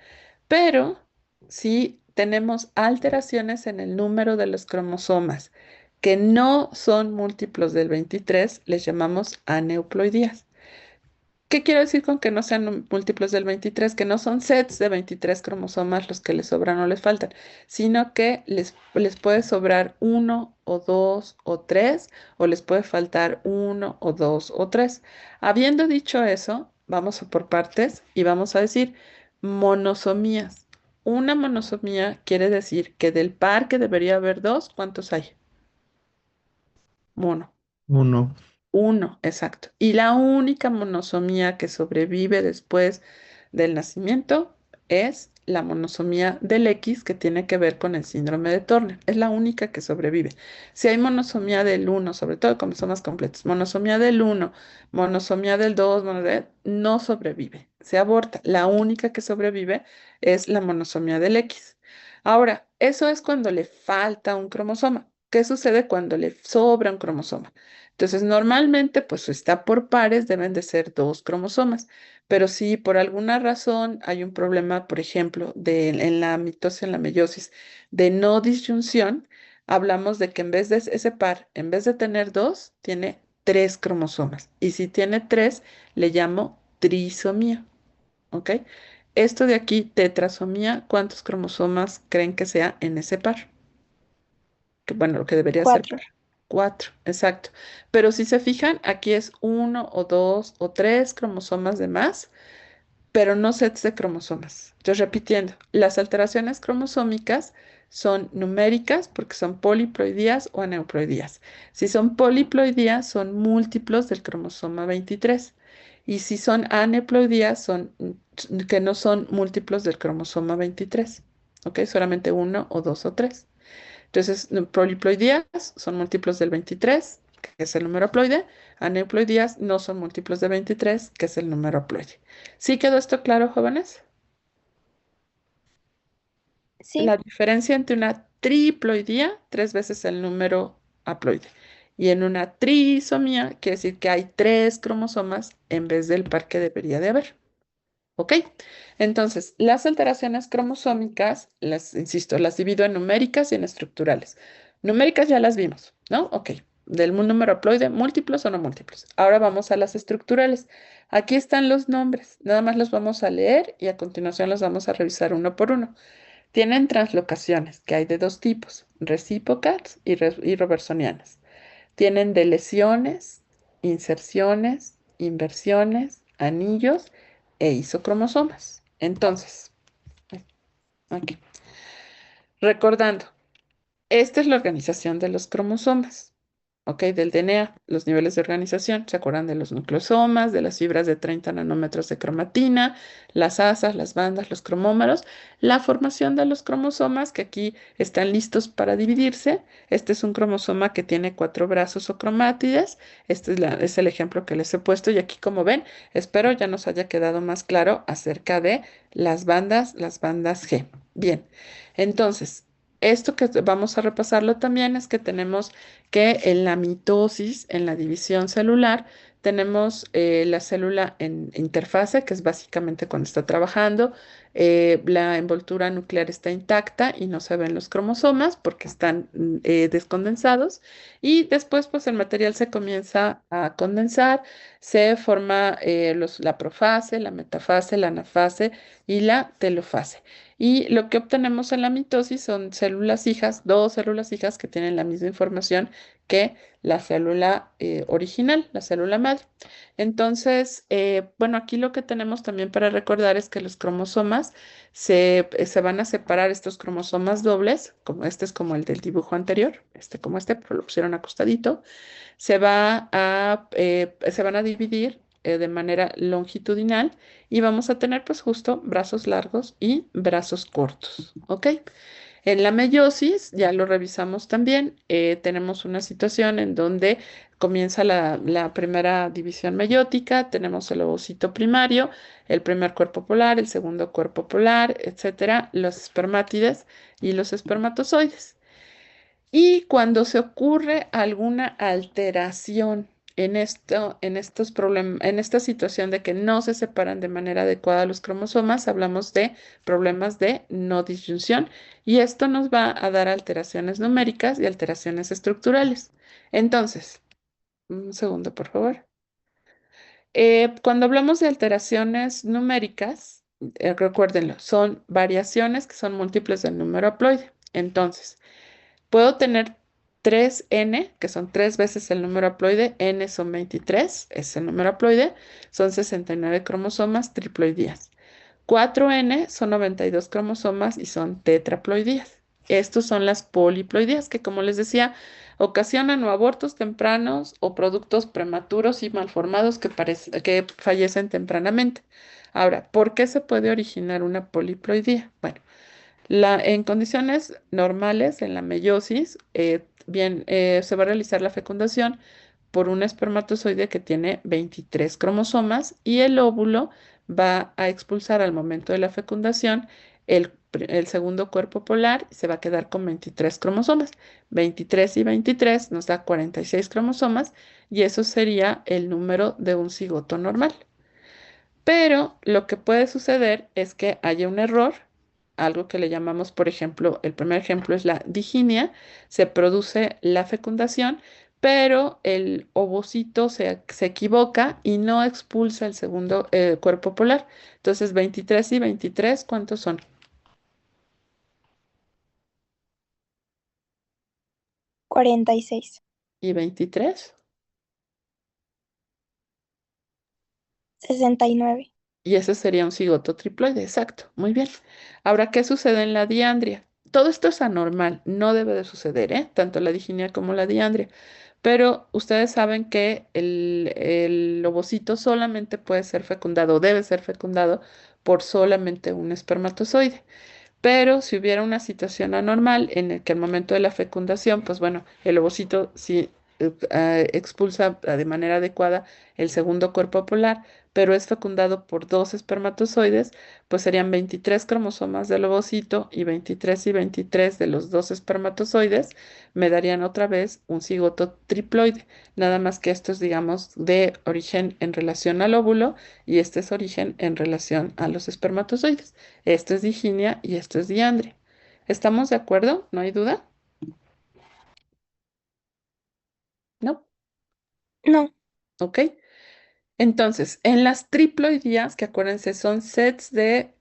Pero si tenemos alteraciones en el número de los cromosomas que no son múltiplos del 23, les llamamos aneuploidías. ¿Qué quiero decir con que no sean múltiplos del 23? Que no son sets de 23 cromosomas los que les sobran o les faltan, sino que les puede sobrar uno o dos o tres, o les puede faltar uno o dos o tres. Habiendo dicho eso, vamos a por partes y vamos a decir monosomías. Una monosomía quiere decir que del par que debería haber dos, ¿cuántos hay? Mono. Uno. Uno, exacto. Y la única monosomía que sobrevive después del nacimiento es la monosomía del X que tiene que ver con el síndrome de Turner. Es la única que sobrevive. Si hay monosomía del uno, sobre todo cromosomas completos, monosomía del uno, monosomía del 2, no sobrevive, se aborta. La única que sobrevive es la monosomía del X. Ahora, eso es cuando le falta un cromosoma. ¿Qué sucede cuando le sobra un cromosoma? Entonces, normalmente, pues está por pares, deben de ser dos cromosomas, pero si por alguna razón hay un problema, por ejemplo, en la mitosis, en la meiosis, de no disyunción, hablamos de que en vez de ese par, en vez de tener dos, tiene tres cromosomas. Y si tiene tres, le llamo trisomía, ¿ok? Esto de aquí, tetrasomía, ¿cuántos cromosomas creen que sea en ese par? Que, bueno, lo que debería ser par. 4. Cuatro, exacto. Pero si se fijan, aquí es uno o dos o tres cromosomas de más, pero no sets de cromosomas. Entonces, repitiendo, las alteraciones cromosómicas son numéricas porque son poliploidías o aneuploidías. Si son poliploidías, son múltiplos del cromosoma 23. Y si son aneuploidías, son que no son múltiplos del cromosoma 23. ¿Ok? Solamente uno o dos o tres. Entonces, poliploidías son múltiplos del 23, que es el número haploide. Aneuploidías no son múltiplos de 23, que es el número haploide. ¿Sí quedó esto claro, jóvenes? Sí. La diferencia entre una triploidía, tres veces el número haploide, y en una trisomía, quiere decir que hay tres cromosomas en vez del par que debería de haber. ¿Ok? Entonces, las alteraciones cromosómicas, las, insisto, las divido en numéricas y en estructurales. Numéricas ya las vimos, ¿no? Ok. Del número haploide, múltiplos o no múltiplos. Ahora vamos a las estructurales. Aquí están los nombres. Nada más los vamos a leer y a continuación los vamos a revisar uno por uno. Tienen translocaciones, que hay de dos tipos, recíprocas y reversonianas. Tienen deleciones, inserciones, inversiones, anillos e isocromosomas. Entonces, aquí, recordando, esta es la organización de los cromosomas, ¿ok? Del DNA, los niveles de organización. ¿Se acuerdan de los nucleosomas, de las fibras de 30 nanómetros de cromatina, las asas, las bandas, los cromómeros? La formación de los cromosomas que aquí están listos para dividirse. Este es un cromosoma que tiene cuatro brazos o cromátides. Este es el ejemplo que les he puesto y aquí como ven, espero ya nos haya quedado más claro acerca de las bandas G. Bien, entonces, esto que vamos a repasarlo también es que tenemos que en la mitosis, en la división celular, tenemos la célula en interfase, que es básicamente cuando está trabajando. La envoltura nuclear está intacta y no se ven los cromosomas porque están descondensados. Y después, pues el material se comienza a condensar, se forma la profase, la metafase, la anafase y la telofase. Y lo que obtenemos en la mitosis son células hijas, dos células hijas que tienen la misma información que la célula original, la célula madre. Entonces, bueno, aquí lo que tenemos también para recordar es que los cromosomas se van a separar estos cromosomas dobles, como este es como el del dibujo anterior, este como este, pero lo pusieron acostadito, se van a dividir de manera longitudinal y vamos a tener pues justo brazos largos y brazos cortos, ¿ok? En la meiosis, ya lo revisamos también, tenemos una situación en donde comienza la primera división meiótica, tenemos el ovocito primario, el primer cuerpo polar, el segundo cuerpo polar, etcétera, los espermátides y los espermatozoides. Y cuando se ocurre alguna alteración en esta situación de que no se separan de manera adecuada los cromosomas, hablamos de problemas de no disyunción y esto nos va a dar alteraciones numéricas y alteraciones estructurales. Entonces, un segundo, por favor. Cuando hablamos de alteraciones numéricas, recuérdenlo, son variaciones que son múltiples del número haploide. Entonces, puedo tener 3n, que son tres veces el número haploide, n son 23, es el número haploide, son 69 cromosomas triploidías. 4n son 92 cromosomas y son tetraploidías. Estos son las poliploidías que, como les decía, ocasionan o abortos tempranos o productos prematuros y malformados que fallecen tempranamente. Ahora, ¿por qué se puede originar una poliploidía? Bueno, en condiciones normales, en la meiosis, se va a realizar la fecundación por un espermatozoide que tiene 23 cromosomas y el óvulo va a expulsar al momento de la fecundación el segundo cuerpo polar y se va a quedar con 23 cromosomas. 23 y 23 nos da 46 cromosomas y eso sería el número de un cigoto normal. Pero lo que puede suceder es que haya un error, algo que le llamamos, por ejemplo, el primer ejemplo es la diginia, se produce la fecundación, pero el ovocito se equivoca y no expulsa el segundo cuerpo polar. Entonces, 23 y 23, ¿cuántos son? 46. ¿Y 23? 69. Y ese sería un cigoto triploide, exacto, muy bien. Ahora, ¿qué sucede en la diandria? Todo esto es anormal, no debe de suceder, ¿eh? Tanto la diginia como la diandria. Pero ustedes saben que el ovocito solamente puede ser fecundado, debe ser fecundado por solamente un espermatozoide. Pero si hubiera una situación anormal en el que al momento de la fecundación, pues bueno, el ovocito sí expulsa de manera adecuada el segundo cuerpo polar, pero es fecundado por dos espermatozoides, pues serían 23 cromosomas del ovocito y 23 de los dos espermatozoides, me darían otra vez un cigoto triploide, nada más que esto es, digamos, de origen en relación al óvulo y este es origen en relación a los espermatozoides. Esto es diginia y esto es diandria. ¿Estamos de acuerdo? ¿No hay duda? ¿No? No. ¿Ok? Entonces, en las triploidías, que acuérdense, son sets del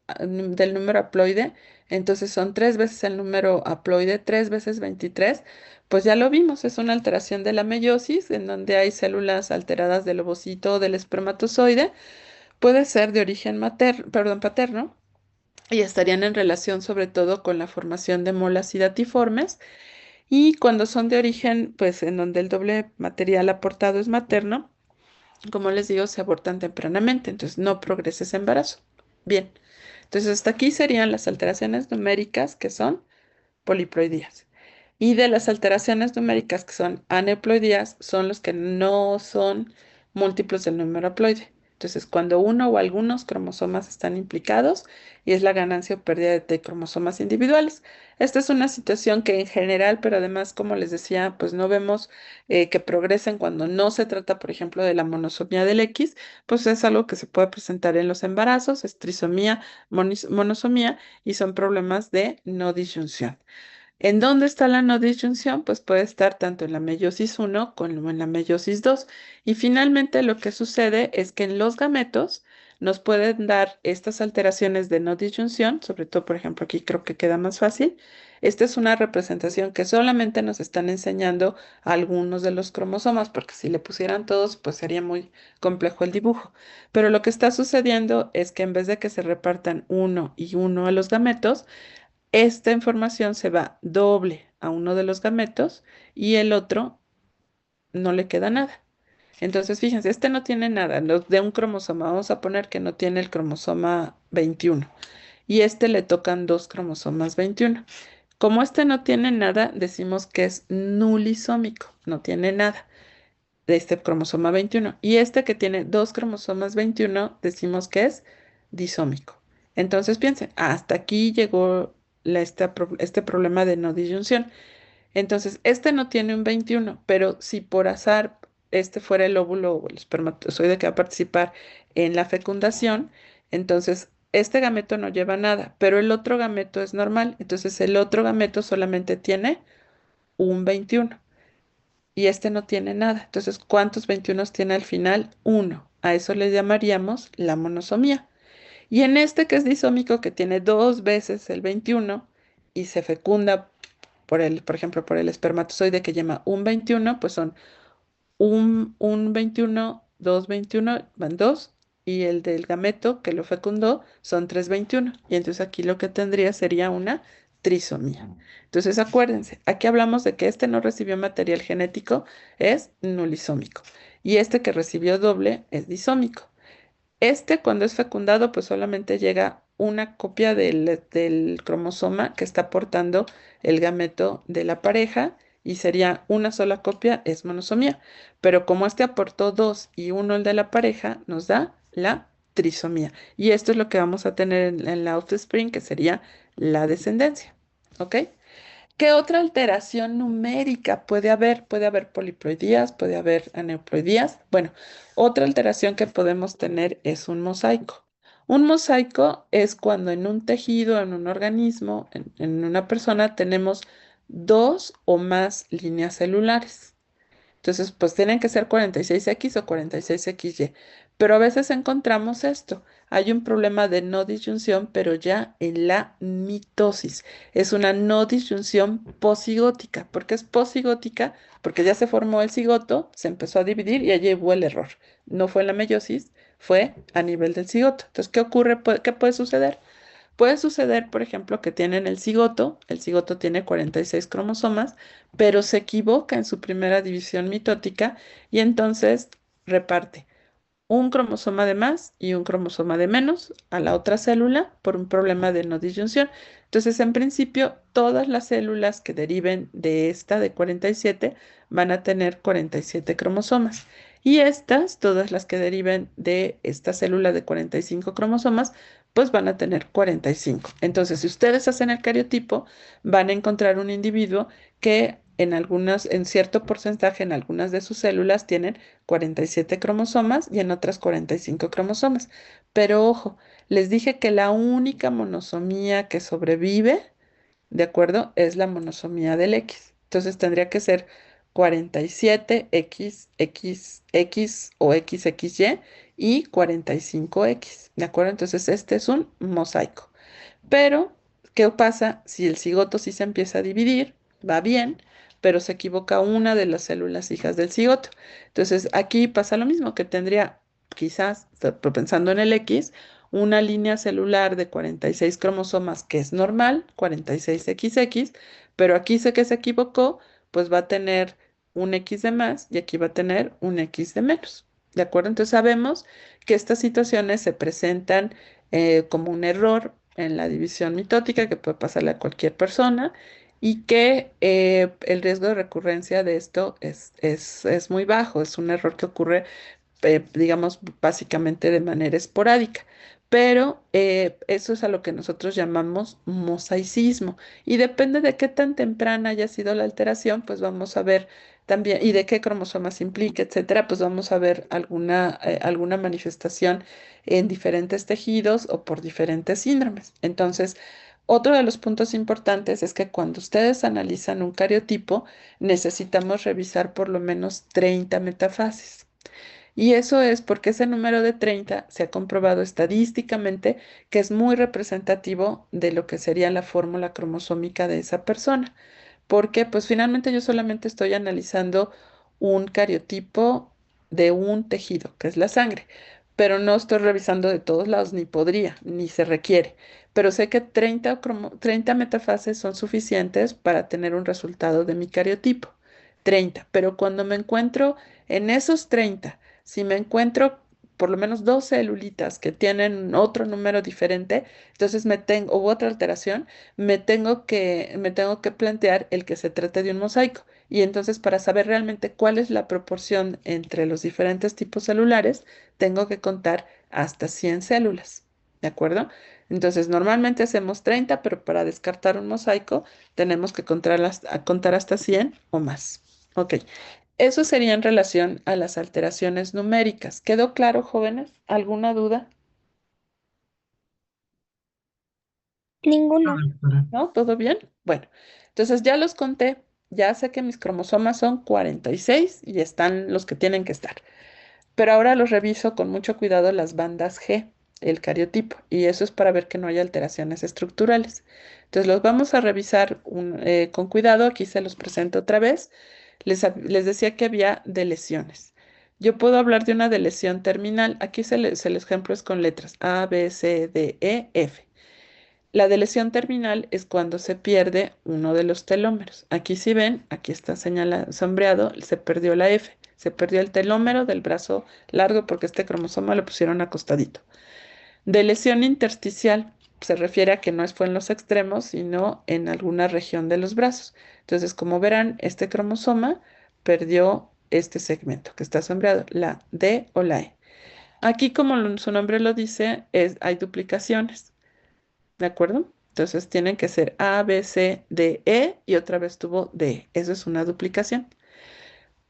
número haploide, entonces son tres veces el número haploide, tres veces 23, pues ya lo vimos, es una alteración de la meiosis, en donde hay células alteradas del ovocito o del espermatozoide, puede ser de origen perdón, paterno, y estarían en relación sobre todo con la formación de molas y datiformes. Y cuando son de origen, pues en donde el doble material aportado es materno, como les digo, se abortan tempranamente, entonces no progresa ese embarazo. Bien, entonces hasta aquí serían las alteraciones numéricas que son poliploidías. Y de las alteraciones numéricas que son aneuploidías, son los que no son múltiplos del número haploide. Entonces, cuando uno o algunos cromosomas están implicados y es la ganancia o pérdida de cromosomas individuales. Esta es una situación que en general, pero además, como les decía, pues no vemos que progresen cuando no se trata, por ejemplo, de la monosomía del X, pues es algo que se puede presentar en los embarazos, es trisomía, monosomía y son problemas de no disyunción. ¿En dónde está la no disyunción? Pues puede estar tanto en la meiosis uno como en la meiosis 2. Y finalmente lo que sucede es que en los gametos nos pueden dar estas alteraciones de no disyunción, sobre todo, por ejemplo, aquí creo que queda más fácil. Esta es una representación que solamente nos están enseñando algunos de los cromosomas, porque si le pusieran todos, pues sería muy complejo el dibujo. Pero lo que está sucediendo es que en vez de que se repartan uno y uno a los gametos, esta información se va doble a uno de los gametos y el otro no le queda nada. Entonces, fíjense, este no tiene nada de un cromosoma. Vamos a poner que no tiene el cromosoma 21 y este le tocan dos cromosomas 21. Como este no tiene nada, decimos que es nulisómico, no tiene nada de este cromosoma 21. Y este que tiene dos cromosomas 21, decimos que es disómico. Entonces piensen, hasta aquí llegó este problema de no disyunción. Entonces, este no tiene un 21, pero si por azar este fuera el óvulo o el espermatozoide que va a participar en la fecundación, entonces este gameto no lleva nada, pero el otro gameto es normal. Entonces, el otro gameto solamente tiene un 21 y este no tiene nada. Entonces, ¿cuántos 21 tiene al final? Uno. A eso le llamaríamos la monosomía. Y en este que es disómico, que tiene dos veces el 21 y se fecunda por ejemplo, por el espermatozoide que llama un 21, pues son un 21, dos 21, van dos, y el del gameto que lo fecundó son tres 21. Y entonces aquí lo que tendría sería una trisomía. Entonces acuérdense, aquí hablamos de que este no recibió material genético, es nulisómico. Y este que recibió doble es disómico. Este, cuando es fecundado, pues solamente llega una copia del cromosoma que está portando el gameto de la pareja y sería una sola copia, es monosomía. Pero como este aportó dos y uno el de la pareja, nos da la trisomía. Y esto es lo que vamos a tener en la offspring, que sería la descendencia. ¿Ok? ¿Qué otra alteración numérica puede haber? Puede haber poliploidías, puede haber aneuploidías. Bueno, otra alteración que podemos tener es un mosaico. Un mosaico es cuando en un tejido, en un organismo, en una persona, tenemos dos o más líneas celulares. Entonces, pues tienen que ser 46X o 46XY. Pero a veces encontramos esto. Hay un problema de no disyunción, pero ya en la mitosis. Es una no disyunción posigótica. ¿Por qué es posigótica? Porque ya se formó el cigoto, se empezó a dividir y allí hubo el error. No fue en la meiosis, fue a nivel del cigoto. Entonces, ¿qué ocurre? ¿Qué puede suceder? Puede suceder, por ejemplo, que tienen el cigoto tiene 46 cromosomas, pero se equivoca en su primera división mitótica y entonces reparte un cromosoma de más y un cromosoma de menos a la otra célula por un problema de no disyunción. Entonces, en principio, todas las células que deriven de esta de 47 van a tener 47 cromosomas. Y estas, todas las que deriven de esta célula de 45 cromosomas, pues van a tener 45. Entonces, si ustedes hacen el cariotipo, van a encontrar un individuo que en cierto porcentaje, en algunas de sus células tienen 47 cromosomas y en otras 45 cromosomas. Pero ojo, les dije que la única monosomía que sobrevive, ¿de acuerdo? Es la monosomía del X. Entonces tendría que ser 47XXX o XXY y 45X, ¿de acuerdo? Entonces este es un mosaico. Pero, ¿qué pasa si el cigoto sí se empieza a dividir? Va bien, pero se equivoca una de las células hijas del cigoto. Entonces, aquí pasa lo mismo, que tendría quizás, pensando en el X, una línea celular de 46 cromosomas que es normal, 46XX, pero aquí sé que se equivocó, pues va a tener un X de más y aquí va a tener un X de menos. ¿De acuerdo? Entonces sabemos que estas situaciones se presentan como un error en la división mitótica que puede pasarle a cualquier persona y que el riesgo de recurrencia de esto es muy bajo, es un error que ocurre digamos, básicamente de manera esporádica. Pero eso es a lo que nosotros llamamos mosaicismo. Y depende de qué tan temprana haya sido la alteración, pues vamos a ver también, y de qué cromosomas implica, etcétera, pues vamos a ver alguna manifestación en diferentes tejidos o por diferentes síndromes. Entonces, otro de los puntos importantes es que cuando ustedes analizan un cariotipo, necesitamos revisar por lo menos 30 metafases. Y eso es porque ese número de 30 se ha comprobado estadísticamente que es muy representativo de lo que sería la fórmula cromosómica de esa persona. Porque pues finalmente yo solamente estoy analizando un cariotipo de un tejido, que es la sangre, pero no estoy revisando de todos lados, ni podría, ni se requiere. Pero sé que 30 metafases son suficientes para tener un resultado de mi cariotipo. 30, pero cuando me encuentro en esos 30, si me encuentro por lo menos dos celulitas que tienen otro número diferente, entonces o otra alteración, me tengo que plantear el que se trate de un mosaico. Y entonces, para saber realmente cuál es la proporción entre los diferentes tipos celulares, tengo que contar hasta 100 células. ¿De acuerdo? Entonces, normalmente hacemos 30, pero para descartar un mosaico tenemos que contar hasta 100 o más. Ok. Eso sería en relación a las alteraciones numéricas. ¿Quedó claro, jóvenes? ¿Alguna duda? Ninguno. Ah, doctora. ¿No? ¿Todo bien? Bueno, entonces ya los conté. Ya sé que mis cromosomas son 46 y están los que tienen que estar. Pero ahora los reviso con mucho cuidado las bandas G, el cariotipo, y eso es para ver que no haya alteraciones estructurales. Entonces los vamos a revisar con cuidado. Aquí se los presento otra vez. Les decía que había deleciones. Yo puedo hablar de una deleción terminal. Aquí el ejemplo es con letras A, B, C, D, E, F. La deleción terminal es cuando se pierde uno de los telómeros. Aquí si ven, aquí está sombreado, se perdió la F, se perdió el telómero del brazo largo porque este cromosoma lo pusieron acostadito. Deleción intersticial se refiere a que no fue en los extremos, sino en alguna región de los brazos. Entonces, como verán, este cromosoma perdió este segmento que está sombreado, la D o la E. Aquí, como su nombre lo dice, hay duplicaciones. ¿De acuerdo? Entonces tienen que ser A, B, C, D, E y otra vez tuvo D. Eso es una duplicación.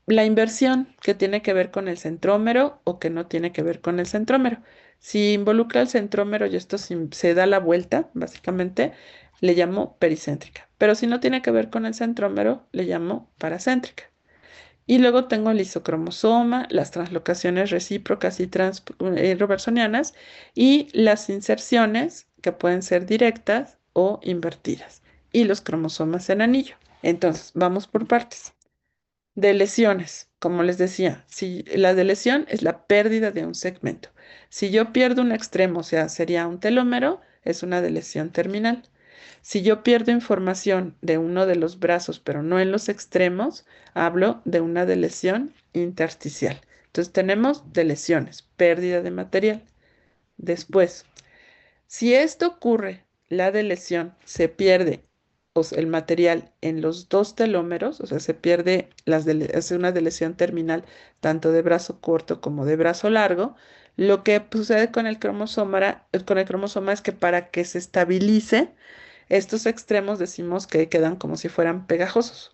La inversión, que tiene que ver con el centrómero o que no tiene que ver con el centrómero. Si involucra el centrómero y esto se da la vuelta, básicamente, le llamo pericéntrica. Pero si no tiene que ver con el centrómero, le llamo paracéntrica. Y luego tengo el isocromosoma, las translocaciones recíprocas y reversonianas y las inserciones que pueden ser directas o invertidas y los cromosomas en anillo. Entonces, vamos por partes. De lesiones, como les decía, si la de lesión es la pérdida de un segmento. Si yo pierdo un extremo, o sea, sería un telómero, es una delesión terminal. Si yo pierdo información de uno de los brazos, pero no en los extremos, hablo de una delesión intersticial. Entonces tenemos deleciones, pérdida de material. Después, si esto ocurre, la deleción se pierde el material en los dos telómeros, o sea, se pierde es una deleción terminal tanto de brazo corto como de brazo largo. Lo que sucede con el cromosoma es que para que se estabilice, estos extremos decimos que quedan como si fueran pegajosos.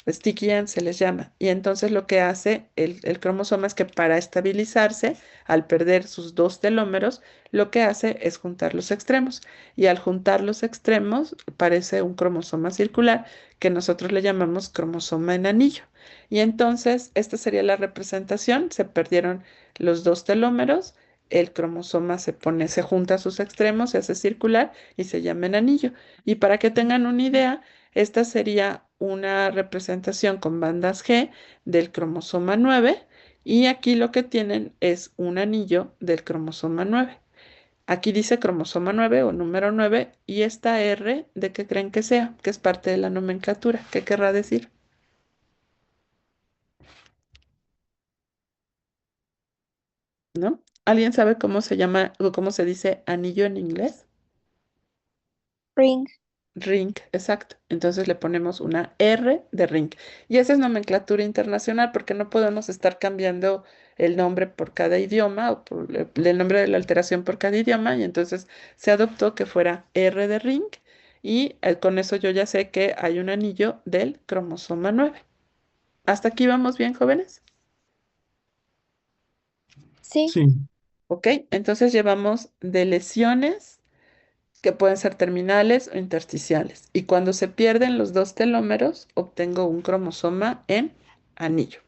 Sticky end se les llama. Y entonces lo que hace el cromosoma es que para estabilizarse, al perder sus dos telómeros, lo que hace es juntar los extremos. Y al juntar los extremos, parece un cromosoma circular que nosotros le llamamos cromosoma en anillo. Y entonces esta sería la representación. Se perdieron los dos telómeros. El cromosoma se junta a sus extremos, se hace circular y se llama en anillo. Y para que tengan una idea, esta sería una representación con bandas G del cromosoma 9 y aquí lo que tienen es un anillo del cromosoma 9. Aquí dice cromosoma 9 o número 9 y esta R, ¿de qué creen que sea? Que es parte de la nomenclatura. ¿Qué querrá decir? ¿No? ¿Alguien sabe cómo se llama o cómo se dice anillo en inglés? Ring. Ring, exacto. Entonces le ponemos una R de ring. Y esa es nomenclatura internacional porque no podemos estar cambiando el nombre por cada idioma o por el nombre de la alteración por cada idioma. Y entonces se adoptó que fuera R de ring y con eso yo ya sé que hay un anillo del cromosoma 9. ¿Hasta aquí vamos bien, jóvenes? Sí. Sí, Ok, entonces llevamos de lesiones que pueden ser terminales o intersticiales. Y cuando se pierden los dos telómeros, obtengo un cromosoma en anillo.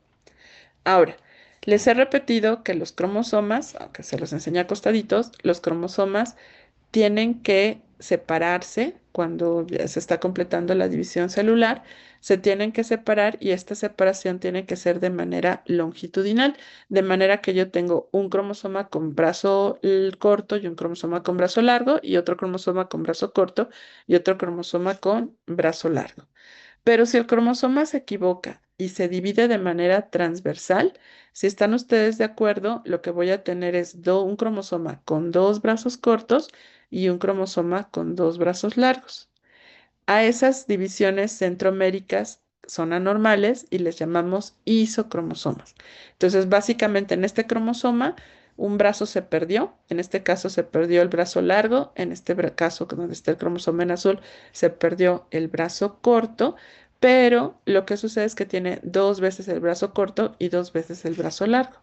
Ahora, les he repetido que los cromosomas, aunque se los enseñé acostaditos, los cromosomas tienen que separarse cuando ya se está completando la división celular, se tienen que separar y esta separación tiene que ser de manera longitudinal, de manera que yo tengo un cromosoma con brazo corto y un cromosoma con brazo largo y otro cromosoma con brazo corto y otro cromosoma con brazo largo. Pero si el cromosoma se equivoca y se divide de manera transversal, si están ustedes de acuerdo, lo que voy a tener es un cromosoma con dos brazos cortos y un cromosoma con dos brazos largos. A esas divisiones centroméricas son anormales y les llamamos isocromosomas. Entonces, básicamente en este cromosoma, un brazo se perdió, en este caso se perdió el brazo largo, en este caso donde está el cromosoma en azul, se perdió el brazo corto, pero lo que sucede es que tiene dos veces el brazo corto y dos veces el brazo largo.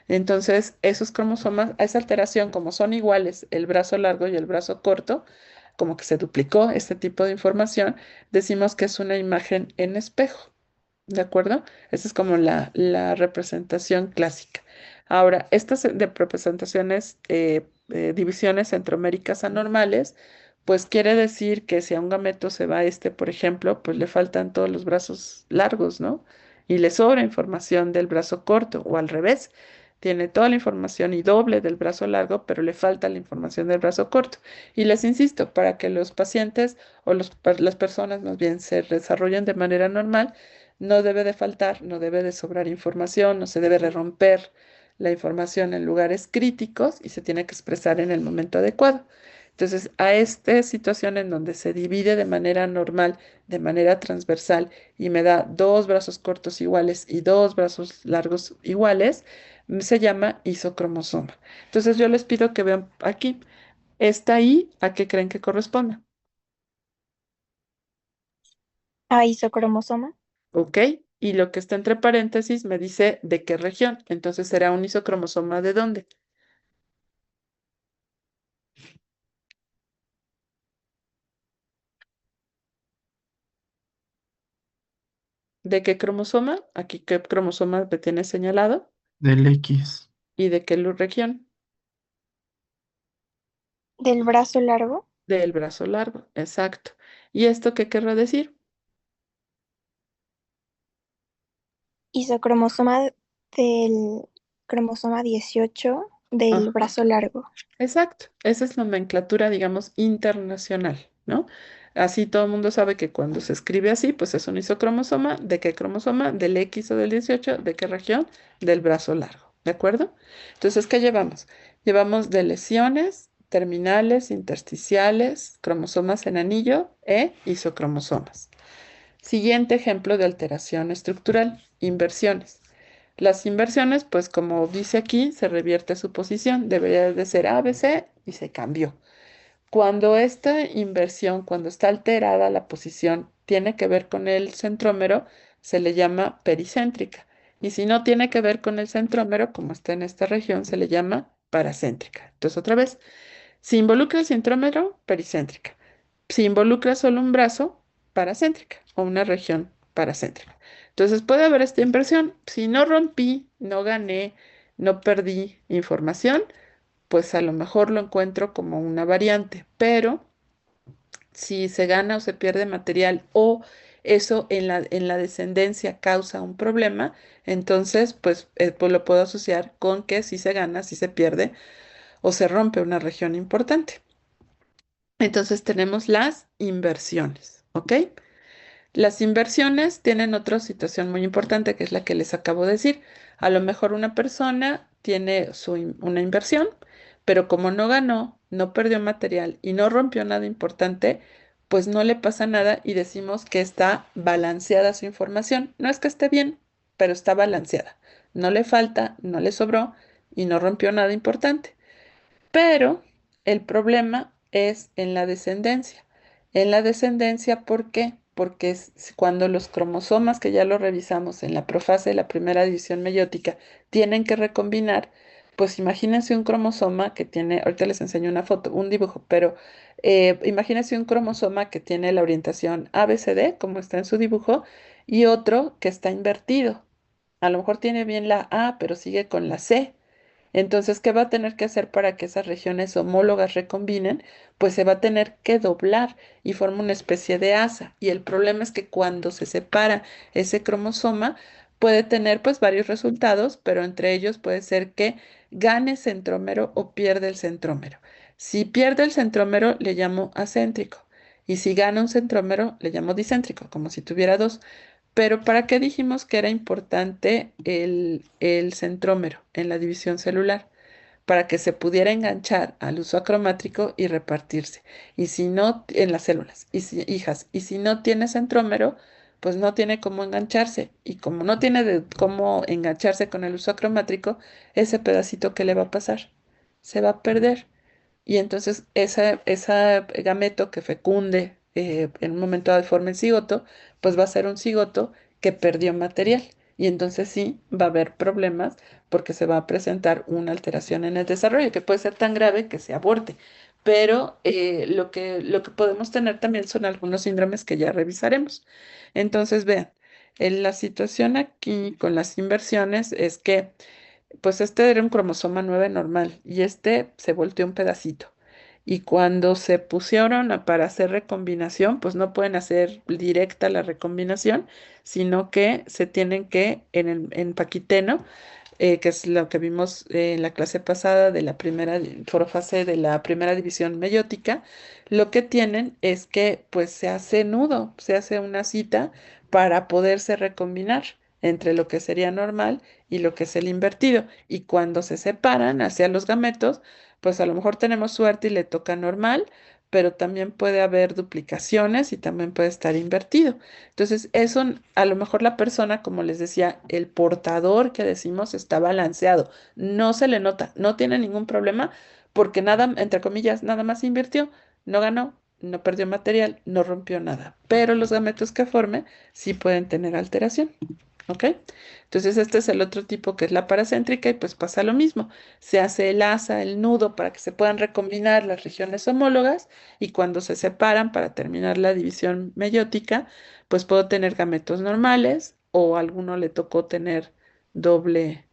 Entonces, esos cromosomas, esa alteración, como son iguales el brazo largo y el brazo corto, como que se duplicó este tipo de información, decimos que es una imagen en espejo, ¿de acuerdo? Esa es como la representación clásica. Ahora, estas representaciones, divisiones centroméricas anormales, pues quiere decir que si a un gameto se va este, por ejemplo, pues le faltan todos los brazos largos, ¿no? Y le sobra información del brazo corto, o al revés. Tiene toda la información y doble del brazo largo, pero le falta la información del brazo corto. Y les insisto, para que los pacientes o las personas más bien se desarrollen de manera normal, no debe de faltar, no debe de sobrar información, no se debe de romper la información en lugares críticos y se tiene que expresar en el momento adecuado. Entonces, a esta situación en donde se divide de manera normal, de manera transversal y me da dos brazos cortos iguales y dos brazos largos iguales, se llama isocromosoma. Entonces, yo les pido que vean aquí. Esta I, ¿a qué creen que corresponde? A isocromosoma. ¿Ok? Y lo que está entre paréntesis me dice de qué región. Entonces será un isocromosoma de dónde. ¿De qué cromosoma? Aquí qué cromosoma me tiene señalado. del X, ¿Y de qué región? Del brazo largo. Del brazo largo. Exacto. ¿Y esto qué querrá decir? Isocromosoma del cromosoma 18 del Ajá. brazo largo. Exacto, esa es nomenclatura, digamos, internacional, ¿no? Así todo el mundo sabe que cuando se escribe así, pues es un isocromosoma. ¿De qué cromosoma? Del X o del 18. ¿De qué región? Del brazo largo, ¿de acuerdo? Entonces, ¿qué llevamos? Llevamos de lesiones terminales, intersticiales, cromosomas en anillo e isocromosomas. Siguiente ejemplo de alteración estructural, inversiones. Las inversiones, pues como dice aquí, se revierte su posición. Debería de ser ABC y se cambió. Cuando esta inversión, cuando está alterada la posición, tiene que ver con el centrómero, se le llama pericéntrica. Y si no tiene que ver con el centrómero, como está en esta región, se le llama paracéntrica. Entonces, otra vez, si involucra el centrómero, pericéntrica. Si involucra solo un brazo, paracéntrica o una región paracéntrica. Entonces puede haber esta inversión. Si no rompí, no gané, no perdí información, pues a lo mejor lo encuentro como una variante. Pero si se gana o se pierde material o eso en la descendencia causa un problema, entonces pues lo puedo asociar con que si se gana, si se pierde o se rompe una región importante. Entonces tenemos las inversiones, ¿ok? Las inversiones tienen otra situación muy importante que es la que les acabo de decir. A lo mejor una persona tiene una inversión, pero como no ganó, no perdió material y no rompió nada importante, pues no le pasa nada y decimos que está balanceada su información. No es que esté bien, pero está balanceada. No le falta, no le sobró y no rompió nada importante. Pero el problema es en la descendencia. En la descendencia, ¿por qué? Porque cuando los cromosomas, que ya lo revisamos en la profase de la primera división meiótica, tienen que recombinar, pues imagínense un cromosoma que tiene, ahorita les enseño una foto, un dibujo, pero imagínense un cromosoma que tiene la orientación ABCD, como está en su dibujo, y otro que está invertido. A lo mejor tiene bien la A, pero sigue con la C. Entonces, ¿qué va a tener que hacer para que esas regiones homólogas recombinen? Pues se va a tener que doblar y forma una especie de asa. Y el problema es que cuando se separa ese cromosoma, puede tener pues varios resultados, pero entre ellos puede ser que gane centrómero o pierde el centrómero. Si pierde el centrómero, le llamo acéntrico. Y si gana un centrómero, le llamo discéntrico, como si tuviera dos. Pero ¿para qué dijimos que era importante el centrómero en la división celular? Para que se pudiera enganchar al uso acromátrico y repartirse. Y si no, en las células, hijas, y si no tiene centrómero, pues no tiene cómo engancharse. Y como no tiene cómo engancharse con el uso acromátrico, ese pedacito que le va a pasar, se va a perder. Y entonces esa gameto que fecunde en un momento dado forma el cigoto, pues va a ser un cigoto que perdió material. Y entonces sí va a haber problemas porque se va a presentar una alteración en el desarrollo que puede ser tan grave que se aborte. Pero lo que podemos tener también son algunos síndromes que ya revisaremos. Entonces, vean, la situación aquí con las inversiones es que pues este era un cromosoma 9 normal y este se volteó un pedacito. Y cuando se pusieron para hacer recombinación, pues no pueden hacer directa la recombinación, sino que se tienen que, en Paquiteno, que es lo que vimos en la clase pasada de la primera fase de la primera división meiótica, lo que tienen es que pues se hace nudo, se hace una cita para poderse recombinar entre lo que sería normal y lo que es el invertido. Y cuando se separan hacia los gametos, pues a lo mejor tenemos suerte y le toca normal, pero también puede haber duplicaciones y también puede estar invertido. Entonces, eso a lo mejor la persona, como les decía, el portador que decimos está balanceado, no se le nota, no tiene ningún problema porque nada, entre comillas, nada más invirtió, no ganó, no perdió material, no rompió nada, pero los gametos que forme sí pueden tener alteración. ¿Ok? Entonces este es el otro tipo que es la paracéntrica y pues pasa lo mismo. Se hace el asa, el nudo para que se puedan recombinar las regiones homólogas y cuando se separan para terminar la división meiótica, pues puedo tener gametos normales o a alguno le tocó tener doble,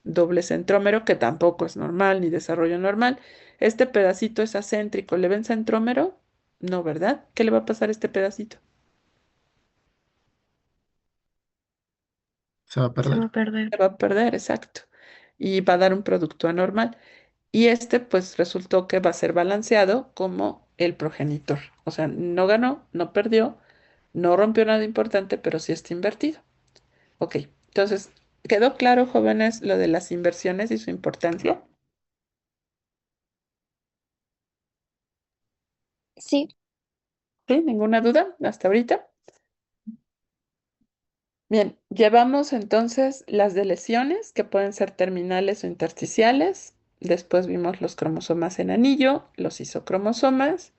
doble centrómero, que tampoco es normal ni desarrollo normal. Este pedacito es acéntrico. ¿Le ven centrómero? No, ¿verdad? ¿Qué le va a pasar a este pedacito? Se va a Se va perder. a perder. Se va a perder, exacto. Y va a dar un producto anormal. Y este, pues resultó que va a ser balanceado como el progenitor. O sea, no ganó, no perdió, no rompió nada importante, pero sí está invertido. Ok, entonces, ¿quedó claro, jóvenes, lo de las inversiones y su importancia? Sí, ¿Sí? ¿Ninguna duda hasta ahorita? Bien, llevamos entonces las de lesiones, que pueden ser terminales o intersticiales. Después vimos los cromosomas en anillo, los isocromosomas,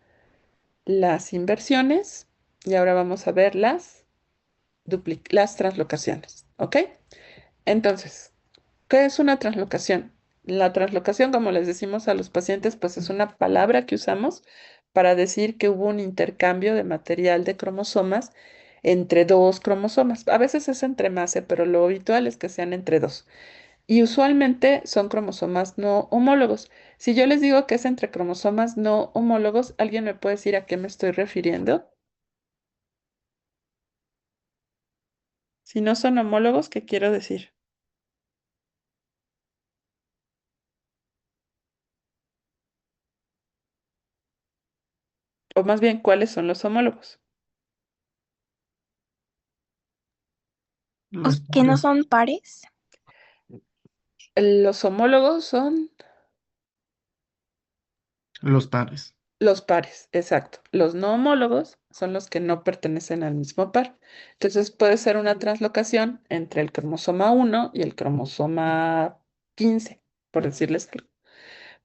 las inversiones, y ahora vamos a ver las translocaciones, ¿ok? Entonces, ¿qué es una translocación? La translocación, como les decimos a los pacientes, pues es una palabra que usamos para decir que hubo un intercambio de material de cromosomas entre dos cromosomas. A veces es entre más, pero lo habitual es que sean entre dos. Y usualmente son cromosomas no homólogos. Si yo les digo que es entre cromosomas no homólogos, ¿alguien me puede decir a qué me estoy refiriendo? Si no son homólogos, ¿qué quiero decir? 。O más bien, ¿cuáles son los homólogos? O Los que no pares. son pares. Los homólogos son Los pares. los pares, exacto. Los no homólogos son los que no pertenecen al mismo par. Entonces puede ser una translocación entre el cromosoma 1 y el cromosoma 15, por decirles algo.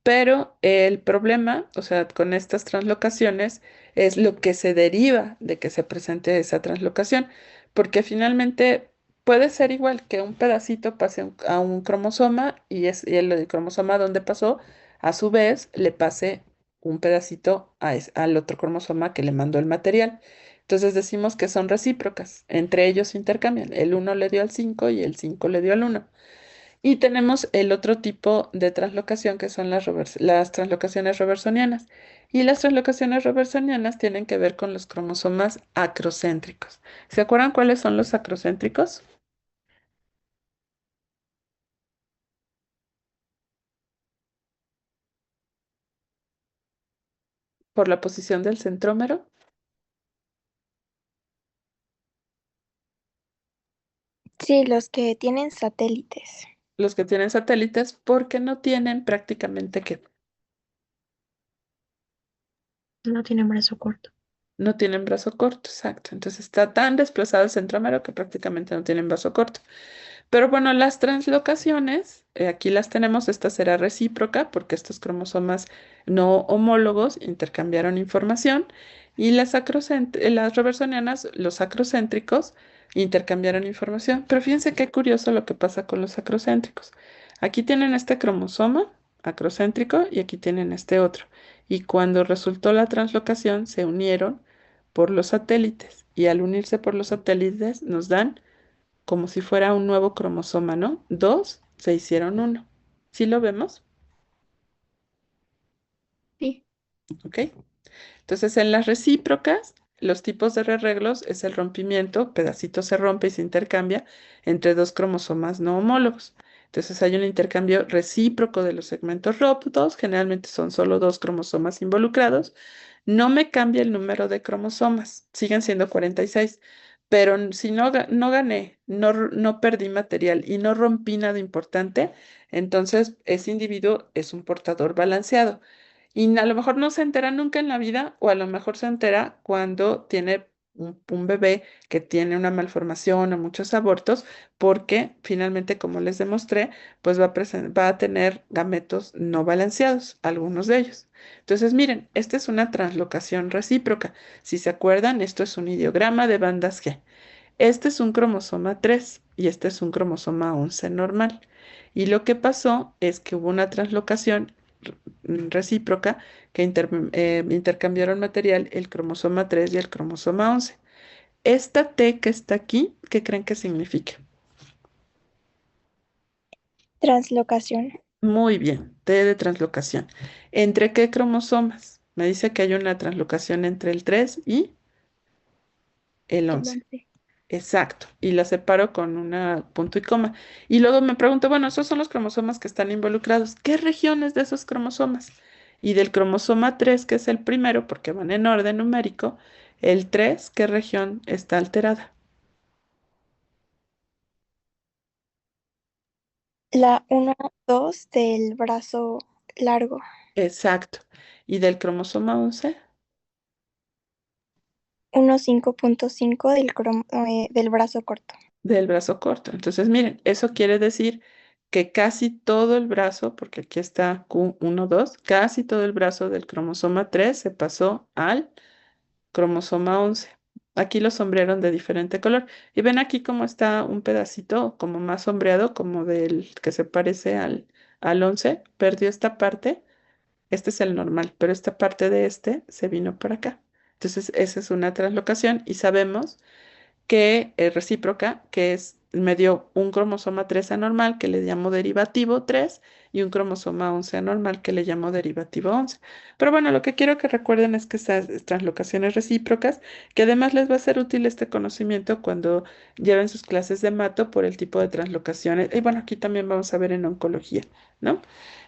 Pero el problema, o sea, con estas translocaciones es lo que se deriva de que se presente esa translocación, porque finalmente puede ser igual que un pedacito pase a un cromosoma y el cromosoma donde pasó, a su vez, le pase un pedacito al otro cromosoma que le mandó el material. Entonces decimos que son recíprocas, entre ellos se intercambian. El uno le dio al 5 y el 5 le dio al uno. Y tenemos el otro tipo de translocación que son las translocaciones robertsonianas. Y las translocaciones robertsonianas tienen que ver con los cromosomas acrocéntricos. ¿Se acuerdan cuáles son los acrocéntricos? Por la posición del centrómero. Sí, los que tienen satélites. Los que tienen satélites porque no tienen prácticamente que No tienen brazo corto. no tienen brazo corto, exacto. Entonces está tan desplazado el centrómero que prácticamente no tienen brazo corto. Pero bueno, las translocaciones, aquí las tenemos, esta será recíproca porque estos cromosomas no homólogos intercambiaron información y las robertsonianas, los acrocéntricos, intercambiaron información. Pero fíjense qué curioso lo que pasa con los acrocéntricos. Aquí tienen este cromosoma acrocéntrico y aquí tienen este otro. Y cuando resultó la translocación, se unieron por los satélites y al unirse por los satélites nos dan como si fuera un nuevo cromosoma, ¿no? Dos se hicieron uno. ¿Sí lo vemos? Sí. ¿Ok? Entonces, en las recíprocas, los tipos de rearreglos es el rompimiento, pedacito se rompe y se intercambia entre dos cromosomas no homólogos. Entonces, hay un intercambio recíproco de los segmentos rotos, generalmente son solo dos cromosomas involucrados. No me cambia el número de cromosomas, siguen siendo 46, pero si no gané, no perdí material y no rompí nada importante, entonces ese individuo es un portador balanceado. Y a lo mejor no se entera nunca en la vida, o a lo mejor se entera cuando tiene un bebé que tiene una malformación o muchos abortos, porque finalmente, como les demostré, pues va a tener gametos no balanceados, algunos de ellos. Entonces, miren, esta es una translocación recíproca. Si se acuerdan, esto es un ideograma de bandas G. Este es un cromosoma 3 y este es un cromosoma 11 normal. Y lo que pasó es que hubo una translocación recíproca que intercambiaron material el cromosoma 3 y el cromosoma 11. Esta T que está aquí, ¿qué creen que significa? Translocación. Muy bien, T de translocación. ¿Entre qué cromosomas? Me dice que hay una translocación entre el 3 y el El 11. 11. Exacto, y la separo con una punto y coma. Y luego me pregunto, bueno, esos son los cromosomas que están involucrados. ¿Qué regiones de esos cromosomas? Y del cromosoma 3, que es el primero, porque van en orden numérico, el 3, ¿qué región está alterada? La 1-2 del brazo largo. Exacto. ¿Y del cromosoma 11? 1-5.5 del brazo corto. Del brazo corto. Entonces, miren, eso quiere decir que casi todo el brazo, porque aquí está Q12, casi todo el brazo del cromosoma 3 se pasó al cromosoma 11. Aquí lo sombrearon de diferente color. Y ven aquí cómo está un pedacito como más sombreado, como del que se parece al 11. Perdió esta parte. Este es el normal, pero esta parte de este se vino para acá. Entonces, esa es una translocación y sabemos que es recíproca, que es, me dio un cromosoma 3 anormal que le llamo derivativo 3 y un cromosoma 11 anormal que le llamo derivativo 11. Pero bueno, lo que quiero que recuerden es que estas translocaciones recíprocas, que además les va a ser útil este conocimiento cuando lleven sus clases de mato por el tipo de translocaciones. Y bueno, aquí también vamos a ver en oncología, ¿no?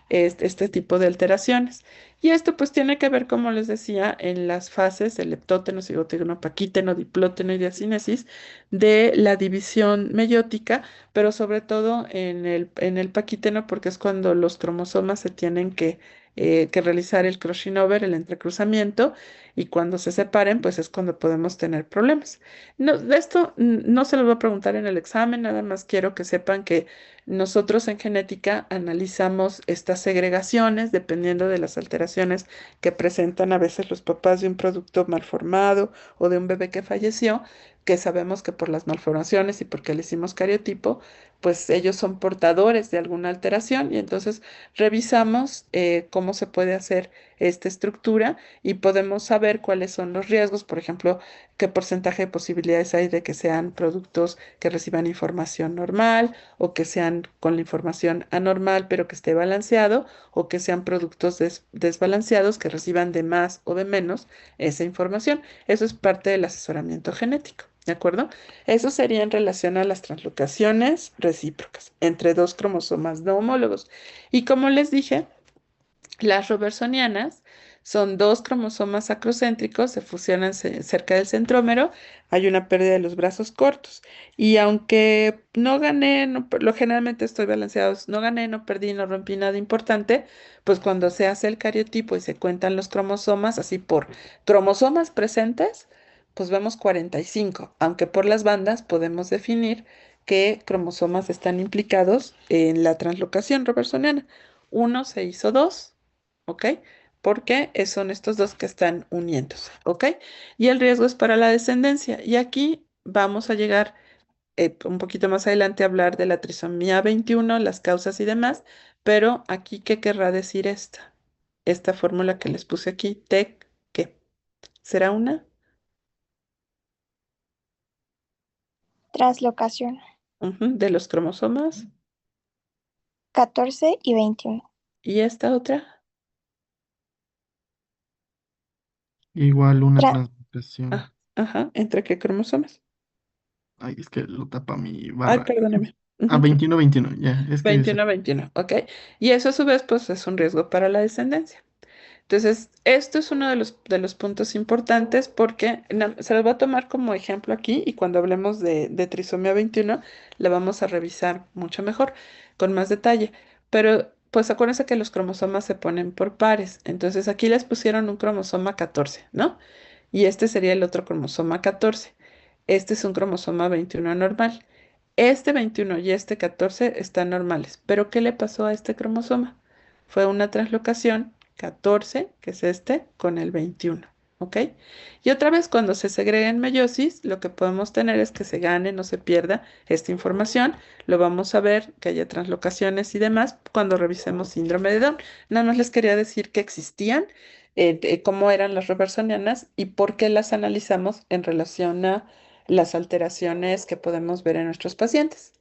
este tipo de alteraciones. Y esto pues tiene que ver, como les decía, en las fases del leptóteno, cigoténo, paquíteno, diplóteno y diacinesis de la división meiótica, pero sobre todo en el paquíteno, porque es cuando los cromosomas se tienen que realizar el crossing over, el entrecruzamiento, y cuando se separen, pues es cuando podemos tener problemas. No, de esto no se lo voy a preguntar en el examen, nada más quiero que sepan que nosotros en genética analizamos estas segregaciones dependiendo de las alteraciones que presentan a veces los papás de un producto malformado o de un bebé que falleció, que sabemos que por las malformaciones y porque le hicimos cariotipo, pues ellos son portadores de alguna alteración y entonces revisamos cómo se puede hacer esta estructura y podemos saber cuáles son los riesgos, por ejemplo, qué porcentaje de posibilidades hay de que sean productos que reciban información normal o que sean con la información anormal pero que esté balanceado o que sean productos desbalanceados que reciban de más o de menos esa información. Eso es parte del asesoramiento genético. ¿De acuerdo? Eso sería en relación a las translocaciones recíprocas entre dos cromosomas no homólogos. Y como les dije, las robertsonianas son dos cromosomas acrocéntricos, se fusionan cerca del centrómero, hay una pérdida de los brazos cortos. Y aunque no gané, lo generalmente estoy balanceado, no gané, no perdí, no rompí nada importante, pues cuando se hace el cariotipo y se cuentan los cromosomas, así por cromosomas presentes, pues vemos 45, aunque por las bandas podemos definir qué cromosomas están implicados en la translocación robertsoniana. Uno se hizo dos, ¿ok? Porque son estos dos que están uniéndose, ¿ok? Y el riesgo es para la descendencia. Y aquí vamos a llegar un poquito más adelante a hablar de la trisomía 21, las causas y demás, pero aquí, ¿qué querrá decir esta? Esta fórmula que les puse aquí, TEC, ¿qué? ¿Será una? Translocación. Ujú, de los cromosomas. 14 y 21. ¿Y esta otra? Igual una Tra- transmutación. Ajá, ¿entre qué cromosomas? Ay, es que lo tapa mi Ay, barra. perdóneme. Ah, Ujú. 21-21, ya, es que ese. 21-21, ¿ok? Y eso a su vez, pues es un riesgo para la descendencia. Entonces, esto es uno de los puntos importantes porque se los voy a tomar como ejemplo aquí y cuando hablemos de trisomía 21 la vamos a revisar mucho mejor, con más detalle. Pero, pues acuérdense que los cromosomas se ponen por pares. Entonces, aquí les pusieron un cromosoma 14, ¿no? Y este sería el otro cromosoma 14. Este es un cromosoma 21 normal. Este 21 y este 14 están normales. Pero ¿qué le pasó a este cromosoma? Fue una translocación 14, que es este, con el 21. ¿Ok? Y otra vez, cuando se segrega en meiosis, lo que podemos tener es que se gane, no se pierda esta información. Lo vamos a ver, que haya translocaciones y demás, cuando revisemos síndrome de Down. Nada más les quería decir que existían, de cómo eran las robertsonianas y por qué las analizamos en relación a las alteraciones que podemos ver en nuestros pacientes.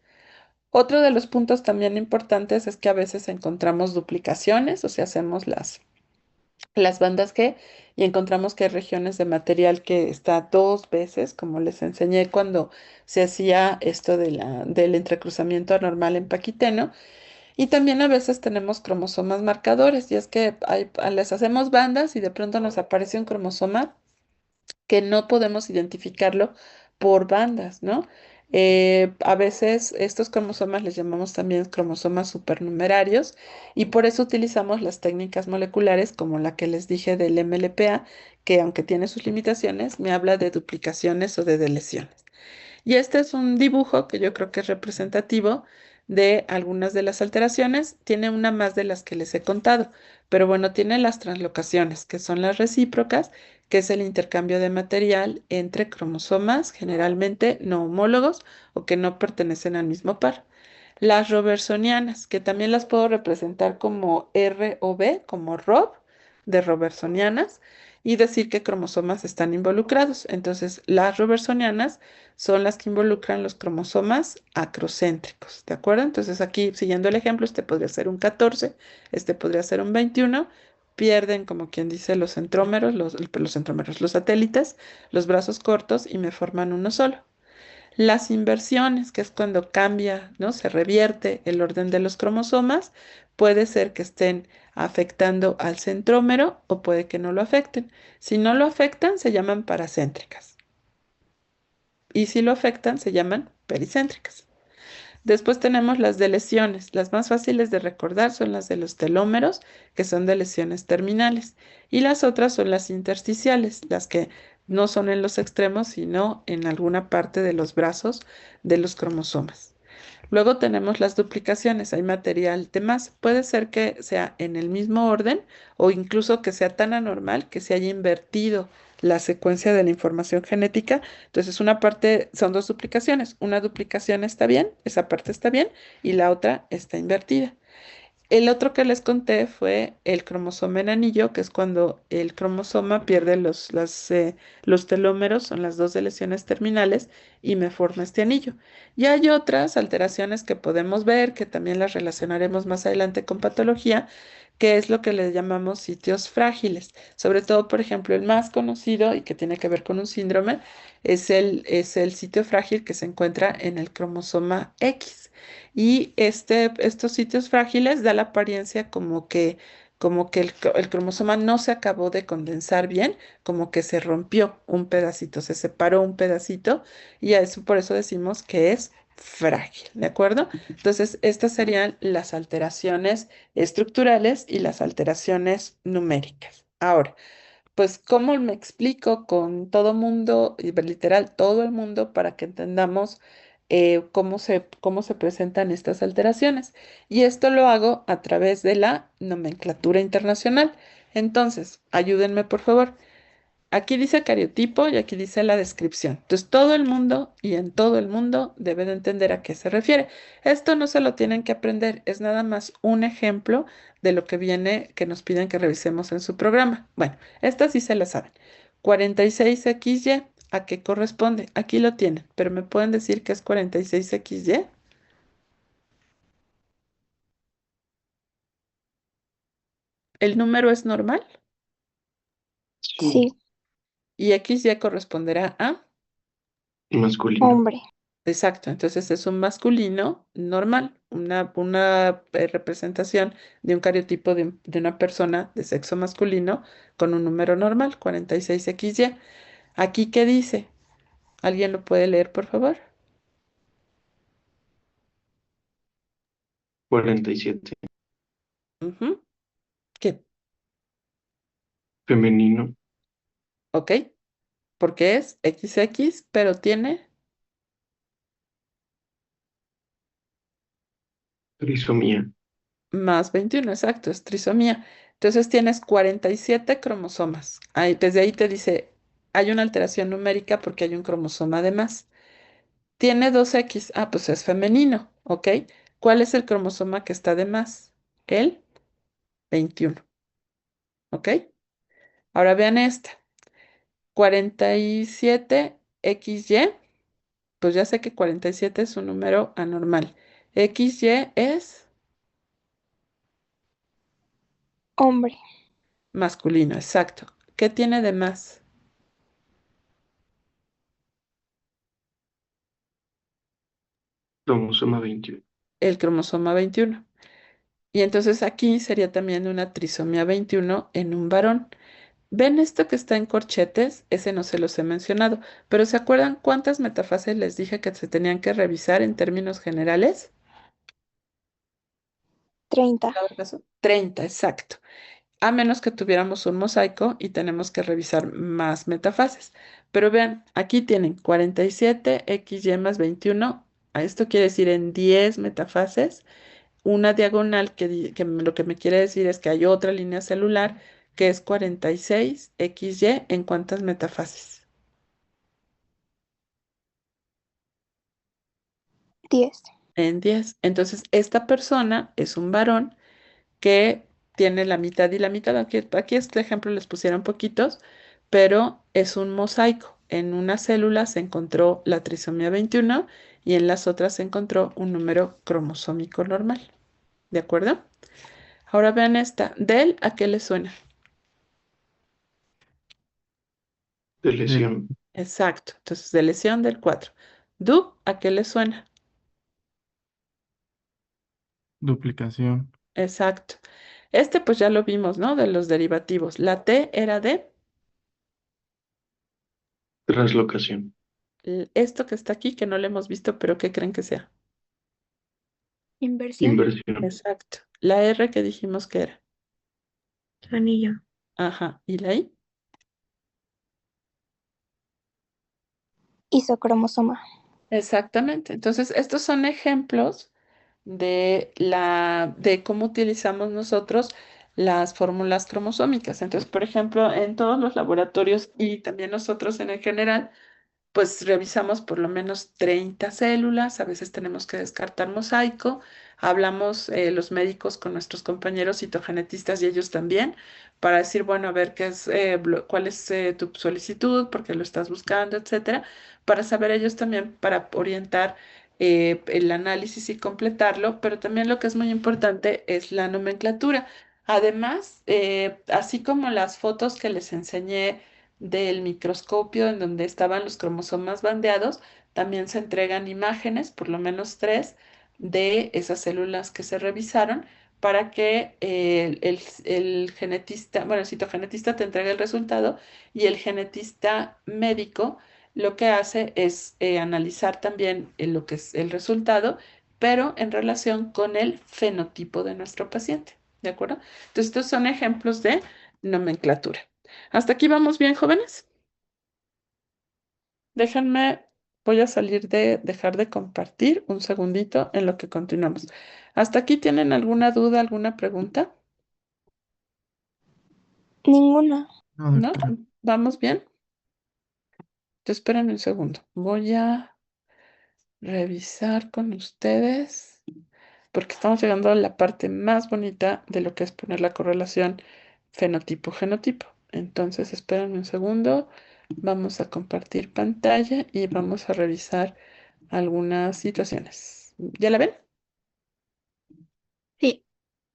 Otro de los puntos también importantes es que a veces encontramos duplicaciones, o sea, hacemos las bandas G y encontramos que hay regiones de material que está dos veces, como les enseñé cuando se hacía esto del entrecruzamiento anormal en paquiteno. Y también a veces tenemos cromosomas marcadores, y es que les hacemos bandas y de pronto nos aparece un cromosoma que no podemos identificarlo por bandas, ¿no? A veces estos cromosomas les llamamos también cromosomas supernumerarios y por eso utilizamos las técnicas moleculares como la que les dije del MLPA, que aunque tiene sus limitaciones, me habla de duplicaciones o de deleciones. Y este es un dibujo que yo creo que es representativo de algunas de las alteraciones. Tiene una más de las que les he contado, pero bueno, tiene las translocaciones, que son las recíprocas, que es el intercambio de material entre cromosomas, generalmente no homólogos o que no pertenecen al mismo par. Las robertsonianas, que también las puedo representar como R o B, como Rob, de robertsonianas, y decir qué cromosomas están involucrados. Entonces, las robertsonianas son las que involucran los cromosomas acrocéntricos, ¿de acuerdo? Entonces, aquí, siguiendo el ejemplo, este podría ser un 14, este podría ser un 21. Pierden, como quien dice, los centrómeros, los centrómeros, los satélites, los brazos cortos y me forman uno solo. Las inversiones, que es cuando cambia, ¿no? Se revierte el orden de los cromosomas, puede ser que estén afectando al centrómero o puede que no lo afecten. Si no lo afectan, se llaman paracéntricas. Y si lo afectan, se llaman pericéntricas. Después tenemos las de lesiones. Las más fáciles de recordar son las de los telómeros, que son de lesiones terminales. Y las otras son las intersticiales, las que no son en los extremos, sino en alguna parte de los brazos de los cromosomas. Luego tenemos las duplicaciones, hay material de más. Puede ser que sea en el mismo orden o incluso que sea tan anormal que se haya invertido la secuencia de la información genética. Entonces, una parte son dos duplicaciones. Una duplicación está bien, esa parte está bien, y la otra está invertida. El otro que les conté fue el cromosoma en anillo, que es cuando el cromosoma pierde los telómeros, son las dos de lesiones terminales, y me forma este anillo. Y hay otras alteraciones que podemos ver, que también las relacionaremos más adelante con patología, que es lo que le llamamos sitios frágiles. Sobre todo, por ejemplo, el más conocido y que tiene que ver con un síndrome es el sitio frágil que se encuentra en el cromosoma X. Y estos sitios frágiles da la apariencia como que el cromosoma no se acabó de condensar bien, como que se rompió un pedacito, se separó un pedacito y a eso por eso decimos que es frágil, ¿de acuerdo? Entonces, estas serían las alteraciones estructurales y las alteraciones numéricas. Ahora, pues, ¿cómo me explico con todo mundo, y literal todo el mundo, para que entendamos cómo se presentan estas alteraciones? Y esto lo hago a través de la nomenclatura internacional. Entonces, ayúdenme por favor. Aquí dice cariotipo y aquí dice la descripción. Entonces, todo el mundo y en todo el mundo debe de entender a qué se refiere. Esto no se lo tienen que aprender, es nada más un ejemplo de lo que viene que nos piden que revisemos en su programa. Bueno, esta sí se la saben. 46XY, ¿a qué corresponde? Aquí lo tienen, pero ¿me pueden decir qué es 46XY? ¿El número es normal? Sí, Sí, Y XY corresponderá a... masculino. hombre. Exacto, entonces es un masculino normal, una representación de un cariotipo de una persona de sexo masculino con un número normal, 46XY. ¿Aquí qué dice? ¿Alguien lo puede leer, por favor? 47. Ujú. ¿Qué? Femenino. ¿Ok? Porque es XX, pero tiene Trisomía. más 21, exacto, es trisomía. Entonces tienes 47 cromosomas. Desde ahí te dice, hay una alteración numérica porque hay un cromosoma de más. Tiene 2X. Ah, pues es femenino, ¿ok? ¿Cuál es el cromosoma que está de más? El 21, ¿ok? Ahora vean esta. 47XY, pues ya sé que 47 es un número anormal. XY es Hombre. masculino, exacto. ¿Qué tiene de más? Cromosoma 21. El cromosoma 21. Y entonces aquí sería también una trisomía 21 en un varón. ¿Ven esto que está en corchetes? Ese no se los he mencionado, pero ¿se acuerdan cuántas metafases les dije que se tenían que revisar en términos generales? 30. Dado caso, 30, exacto. A menos que tuviéramos un mosaico y tenemos que revisar más metafases. Pero vean, aquí tienen 47 XY más 21. A esto quiere decir en 10 metafases. Una diagonal lo que me quiere decir es que hay otra línea celular que es 46 XY en cuántas metafases. 10. En 10. Entonces, esta persona es un varón que tiene la mitad y la mitad. Aquí este ejemplo les pusieron poquitos, pero es un mosaico. En una célula se encontró la trisomía 21 y en las otras se encontró un número cromosómico normal. ¿De acuerdo? Ahora vean esta. ¿Del a qué le suena? De Mm. lesión. Exacto. Entonces, de lesión del 4. Du, ¿a qué le suena? Duplicación. Exacto. Este pues ya lo vimos, ¿no? De los derivativos. La T era de Translocación. esto que está aquí, que no lo hemos visto, pero ¿qué creen que sea? Inversión. Inversión. Exacto. La R que dijimos que era. Anillo. Ajá. ¿Y la I? Isocromosoma. Exactamente. Entonces, estos son ejemplos de cómo utilizamos nosotros las fórmulas cromosómicas. Entonces, por ejemplo, en todos los laboratorios y también nosotros en el general, pues revisamos por lo menos 30 células, a veces tenemos que descartar mosaico, hablamos los médicos con nuestros compañeros citogenetistas y ellos también, para decir, bueno, a ver qué es, cuál es tu solicitud, por qué lo estás buscando, etcétera, para saber ellos también, para orientar el análisis y completarlo, pero también lo que es muy importante es la nomenclatura. Además, así como las fotos que les enseñé, del microscopio en donde estaban los cromosomas bandeados, también se entregan imágenes, por lo menos tres, de esas células que se revisaron para que el genetista, bueno, el citogenetista te entregue el resultado y el genetista médico lo que hace es analizar también lo que es el resultado, pero en relación con el fenotipo de nuestro paciente. ¿De acuerdo? Entonces, estos son ejemplos de nomenclatura. ¿Hasta aquí vamos bien, jóvenes? Déjenme, voy a salir de dejar de compartir un segundito en lo que continuamos. ¿Hasta aquí tienen alguna duda, alguna pregunta? Ninguna. No, ¿No? doctora. ¿Vamos bien? Esperen un segundo. Voy a revisar con ustedes porque estamos llegando a la parte más bonita de lo que es poner la correlación fenotipo-genotipo. Entonces, espérenme un segundo. Vamos a compartir pantalla y vamos a revisar algunas situaciones. ¿Ya la ven? Sí.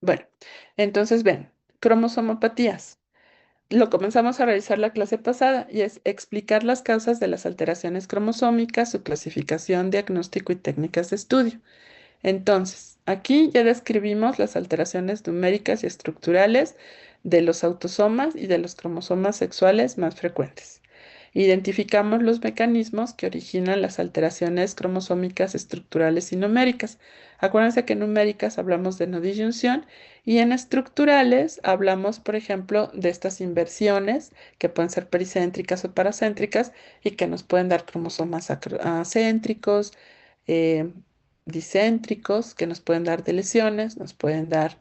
Bueno, entonces ven, cromosomopatías. Lo comenzamos a revisar la clase pasada y es explicar las causas de las alteraciones cromosómicas, su clasificación, diagnóstico y técnicas de estudio. Entonces, aquí ya describimos las alteraciones numéricas y estructurales de los autosomas y de los cromosomas sexuales más frecuentes. Identificamos los mecanismos que originan las alteraciones cromosómicas estructurales y numéricas. Acuérdense que en numéricas hablamos de no disyunción y en estructurales hablamos, por ejemplo, de estas inversiones que pueden ser pericéntricas o paracéntricas y que nos pueden dar cromosomas acéntricos, eh, discéntricos, que nos pueden dar deleciones, nos pueden dar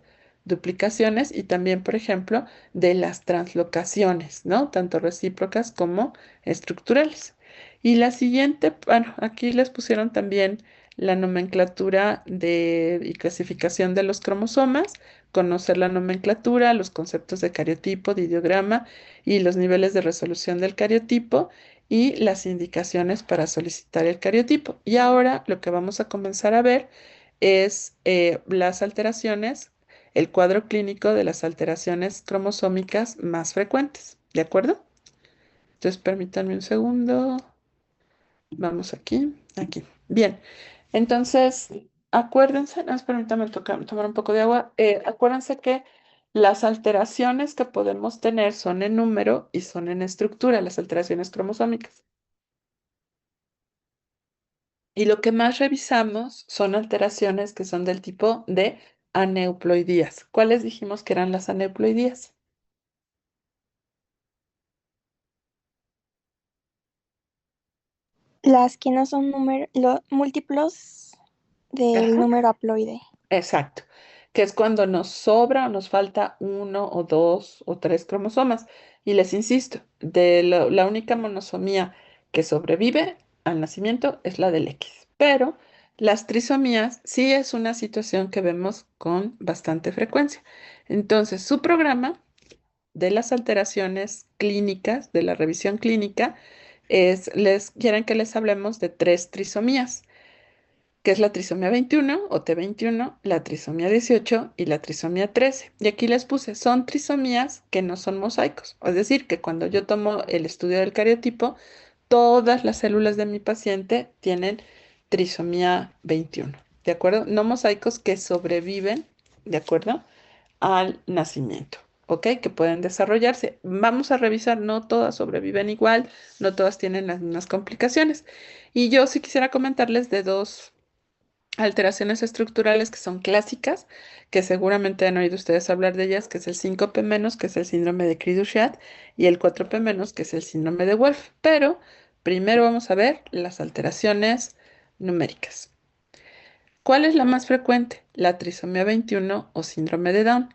duplicaciones y también, por ejemplo, de las translocaciones, ¿no? Tanto recíprocas como estructurales. Y la siguiente, bueno, aquí les pusieron también la nomenclatura y clasificación de los cromosomas, conocer la nomenclatura, los conceptos de cariotipo, de ideograma y los niveles de resolución del cariotipo y las indicaciones para solicitar el cariotipo. Y ahora lo que vamos a comenzar a ver es las alteraciones, el cuadro clínico de las alteraciones cromosómicas más frecuentes. ¿De acuerdo? Entonces, permítanme un segundo. Vamos aquí, aquí. Bien. Entonces, acuérdense, no, permítanme tomar un poco de agua. Acuérdense que las alteraciones que podemos tener son en número y son en estructura, las alteraciones cromosómicas. Y lo que más revisamos son alteraciones que son del tipo de aneuploidías. ¿Cuáles dijimos que eran las aneuploidías? Las que no son múltiplos del Ajá. número haploide. Exacto, que es cuando nos sobra o nos falta uno o dos o tres cromosomas. Y les insisto, la única monosomía que sobrevive al nacimiento es la del X. Pero las trisomías sí es una situación que vemos con bastante frecuencia. Entonces, su programa de las alteraciones clínicas, de la revisión clínica, les quieren que les hablemos de tres trisomías, que es la trisomía 21 o T21, la trisomía 18 y la trisomía 13. Y aquí les puse, son trisomías que no son mosaicos. Es decir, que cuando yo tomo el estudio del cariotipo, todas las células de mi paciente tienen trisomía 21, ¿de acuerdo? No mosaicos que sobreviven, ¿de acuerdo? Al nacimiento, ¿ok? Que pueden desarrollarse. Vamos a revisar, no todas sobreviven igual, no todas tienen las mismas complicaciones. Y yo sí quisiera comentarles de dos alteraciones estructurales que son clásicas, que seguramente han oído ustedes hablar de ellas, que es el 5P menos, que es el síndrome de Cri-du-Chat, y el 4P menos, que es el síndrome de Wolf. Pero primero vamos a ver las alteraciones numéricas. ¿Cuál es la más frecuente? ¿La trisomía 21 o síndrome de Down?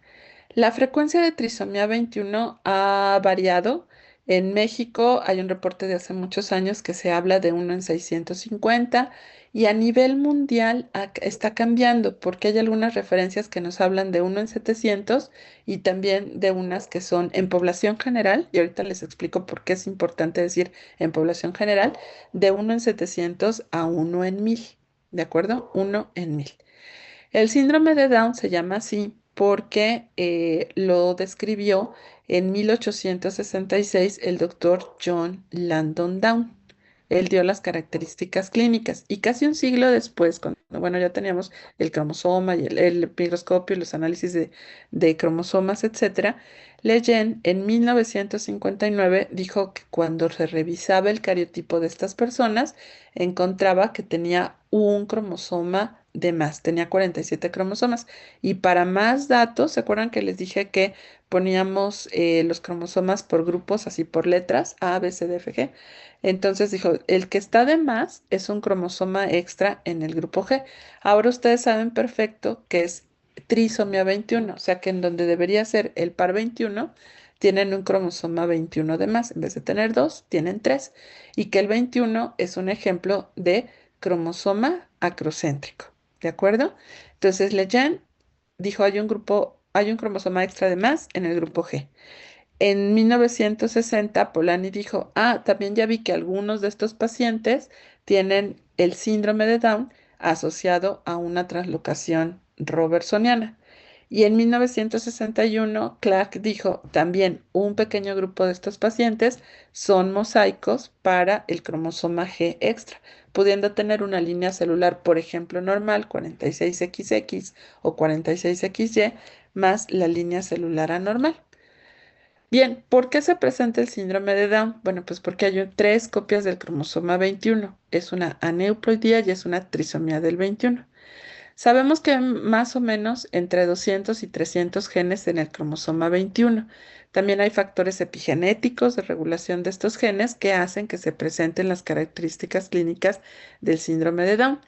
La frecuencia de trisomía 21 ha variado. En México hay un reporte de hace muchos años que se habla de uno en 650 y a nivel mundial está cambiando porque hay algunas referencias que nos hablan de uno en 700 y también de unas que son en población general, y ahorita les explico por qué es importante decir en población general, de uno en 700 a uno en 1000, ¿de acuerdo? Uno en 1000. El síndrome de Down se llama así porque lo describió en 1866 el doctor John Landon Down. Él dio las características clínicas y casi un siglo después, cuando bueno, ya teníamos el cromosoma y el microscopio, los análisis de cromosomas, etcétera, Lejeune en 1959 dijo que cuando se revisaba el cariotipo de estas personas, encontraba que tenía un cromosoma de más, tenía 47 cromosomas. Y para más datos, ¿se acuerdan que les dije que poníamos los cromosomas por grupos, así por letras, A, B, C, D, F, G? Entonces dijo, el que está de más es un cromosoma extra en el grupo G. Ahora ustedes saben perfecto que es trisomía 21, o sea que en donde debería ser el par 21, tienen un cromosoma 21 de más. En vez de tener dos, tienen tres. Y que el 21 es un ejemplo de cromosoma acrocéntrico. ¿De acuerdo? Entonces, Lejeune dijo, hay un cromosoma extra de más en el grupo G. En 1960, Polanyi dijo, también ya vi que algunos de estos pacientes tienen el síndrome de Down asociado a una translocación robertsoniana. Y en 1961, Clark dijo, también un pequeño grupo de estos pacientes son mosaicos para el cromosoma G extra, pudiendo tener una línea celular, por ejemplo, normal, 46XX o 46XY, más la línea celular anormal. Bien, ¿por qué se presenta el síndrome de Down? Bueno, pues porque hay tres copias del cromosoma 21. Es una aneuploidía y es una trisomía del 21. Sabemos que hay más o menos entre 200 y 300 genes en el cromosoma 21. También hay factores epigenéticos de regulación de estos genes que hacen que se presenten las características clínicas del síndrome de Down.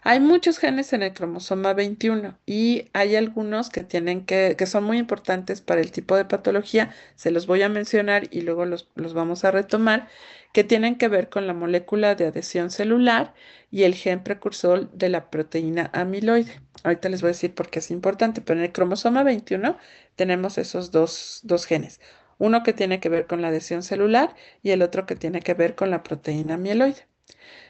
Hay muchos genes en el cromosoma 21 y hay algunos que son muy importantes para el tipo de patología. Se los voy a mencionar y luego los vamos a retomar, que tienen que ver con la molécula de adhesión celular y el gen precursor de la proteína amiloide. Ahorita les voy a decir por qué es importante, pero en el cromosoma 21 tenemos esos dos genes. Uno que tiene que ver con la adhesión celular y el otro que tiene que ver con la proteína amiloide.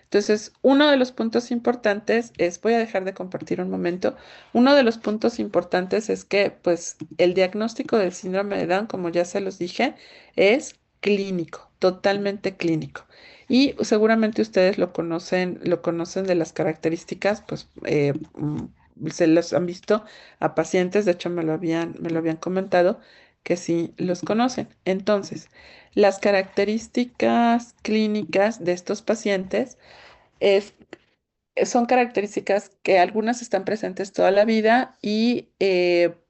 Entonces, uno de los puntos importantes es, voy a dejar de compartir un momento, uno de los puntos importantes es que, pues, el diagnóstico del síndrome de Down, como ya se los dije, es clínico, totalmente clínico. Y seguramente ustedes lo conocen de las características, pues, se los han visto a pacientes, de hecho me lo habían comentado, que sí los conocen. Entonces, las características clínicas de estos pacientes es- son características que algunas están presentes toda la vida y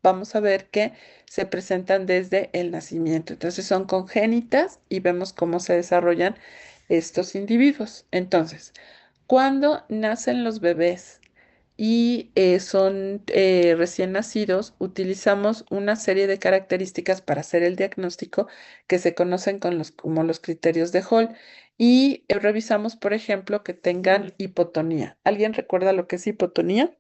vamos a ver que se presentan desde el nacimiento. Entonces son congénitas y vemos cómo se desarrollan estos individuos. Entonces, cuando nacen los bebés y son recién nacidos, utilizamos una serie de características para hacer el diagnóstico que se conocen como los criterios de Hall. Y revisamos, por ejemplo, que tengan hipotonía. ¿Alguien recuerda lo que es hipotonía?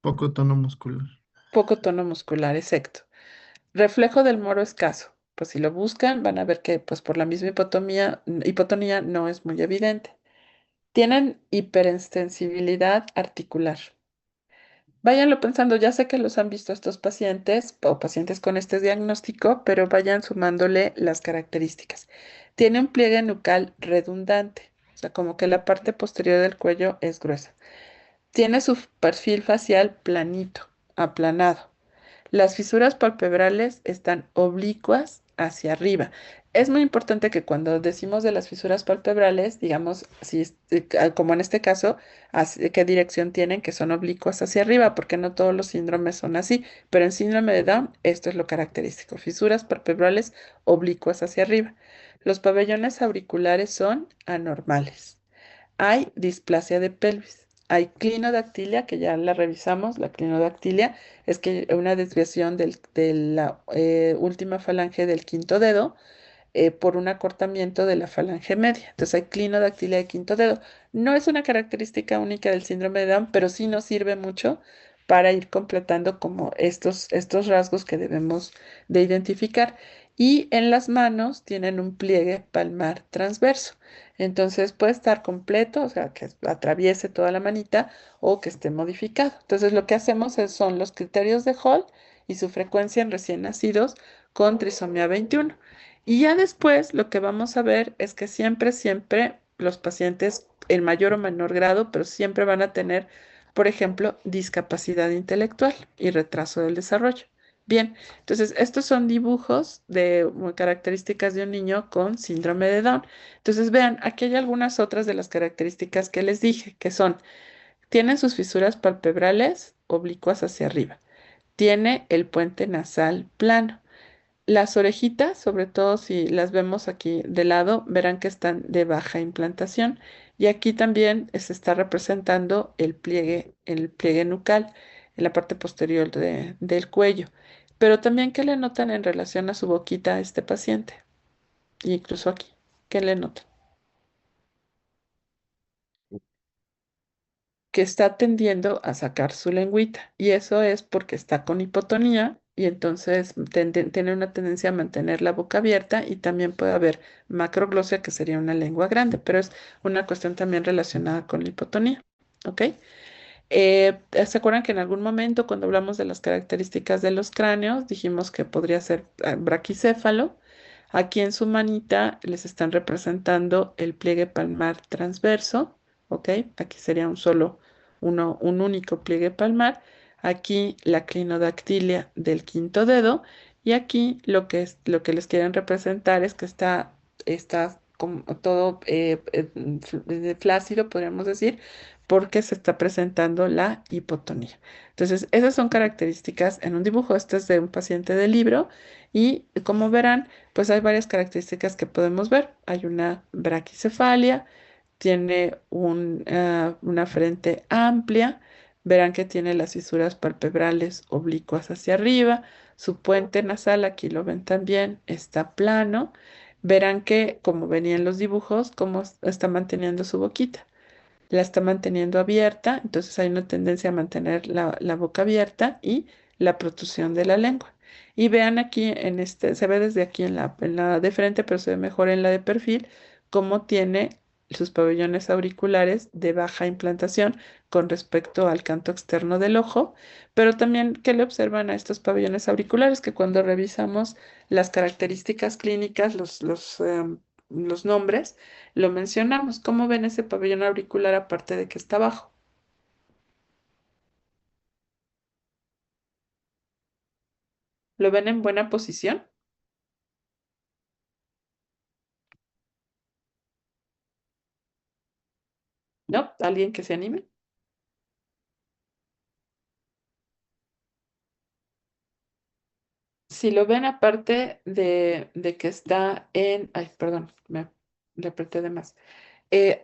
Poco tono muscular. Poco tono muscular, exacto. Reflejo del moro escaso. Pues si lo buscan, van a ver que pues por la misma hipotonía no es muy evidente. Tienen hiperenstensibilidad articular. Váyanlo pensando, ya sé que los han visto estos pacientes o pacientes con este diagnóstico, pero vayan sumándole las características. Tiene un pliegue nucal redundante, o sea, como que la parte posterior del cuello es gruesa. Tiene su perfil facial planito, aplanado. Las fisuras palpebrales están oblicuas hacia arriba. Es muy importante que cuando decimos de las fisuras palpebrales, digamos, si, como en este caso, qué dirección tienen, que son oblicuas hacia arriba, porque no todos los síndromes son así, pero en síndrome de Down esto es lo característico, fisuras palpebrales oblicuas hacia arriba. Los pabellones auriculares son anormales. Hay displasia de pelvis. Hay clinodactilia, que ya la revisamos. La clinodactilia es que una desviación de la última falange del quinto dedo por un acortamiento de la falange media. Entonces hay clinodactilia de quinto dedo. No es una característica única del síndrome de Down, pero sí nos sirve mucho para ir completando como estos rasgos que debemos de identificar. Y en las manos tienen un pliegue palmar transverso. Entonces puede estar completo, o sea, que atraviese toda la manita o que esté modificado. Entonces lo que hacemos son los criterios de Hall y su frecuencia en recién nacidos con trisomía 21. Y ya después lo que vamos a ver es que siempre los pacientes en mayor o menor grado, pero siempre van a tener, por ejemplo, discapacidad intelectual y retraso del desarrollo. Bien, entonces estos son dibujos de características de un niño con síndrome de Down. Entonces vean, aquí hay algunas otras de las características que les dije, que son, tienen sus fisuras palpebrales oblicuas hacia arriba, tiene el puente nasal plano. Las orejitas, sobre todo si las vemos aquí de lado, verán que están de baja implantación y aquí también se está representando el pliegue nucal en la parte posterior del cuello. Pero también, ¿qué le notan en relación a su boquita a este paciente? Incluso aquí, ¿qué le notan? Que está tendiendo a sacar su lengüita y eso es porque está con hipotonía y entonces tiene una tendencia a mantener la boca abierta y también puede haber macroglosia que sería una lengua grande, pero es una cuestión también relacionada con la hipotonía. ¿Ok? ¿Se acuerdan que en algún momento cuando hablamos de las características de los cráneos dijimos que podría ser braquicéfalo? Aquí en su manita les están representando el pliegue palmar transverso, ¿ok? Aquí sería un único pliegue palmar. Aquí la clinodactilia del quinto dedo y aquí lo que les quieren representar es que está como todo flácido, podríamos decir, porque se está presentando la hipotonía. Entonces, esas son características en un dibujo. Este es de un paciente de libro y como verán, pues hay varias características que podemos ver. Hay una braquicefalia, tiene una frente amplia, verán que tiene las fisuras palpebrales oblicuas hacia arriba, su puente nasal, aquí lo ven también, está plano. Verán que, como venía en los dibujos, cómo está manteniendo su boquita, la está manteniendo abierta, entonces hay una tendencia a mantener la boca abierta y la protrusión de la lengua. Y vean aquí en se ve desde aquí en la de frente, pero se ve mejor en la de perfil, cómo tiene sus pabellones auriculares de baja implantación con respecto al canto externo del ojo, pero también ¿qué le observan a estos pabellones auriculares? Que cuando revisamos las características clínicas, los nombres, lo mencionamos. ¿Cómo ven ese pabellón auricular aparte de que está abajo? ¿Lo ven en buena posición? ¿No? ¿Alguien que se anime? Si lo ven aparte de que está en... Ay, perdón, me le apreté de más. Eh,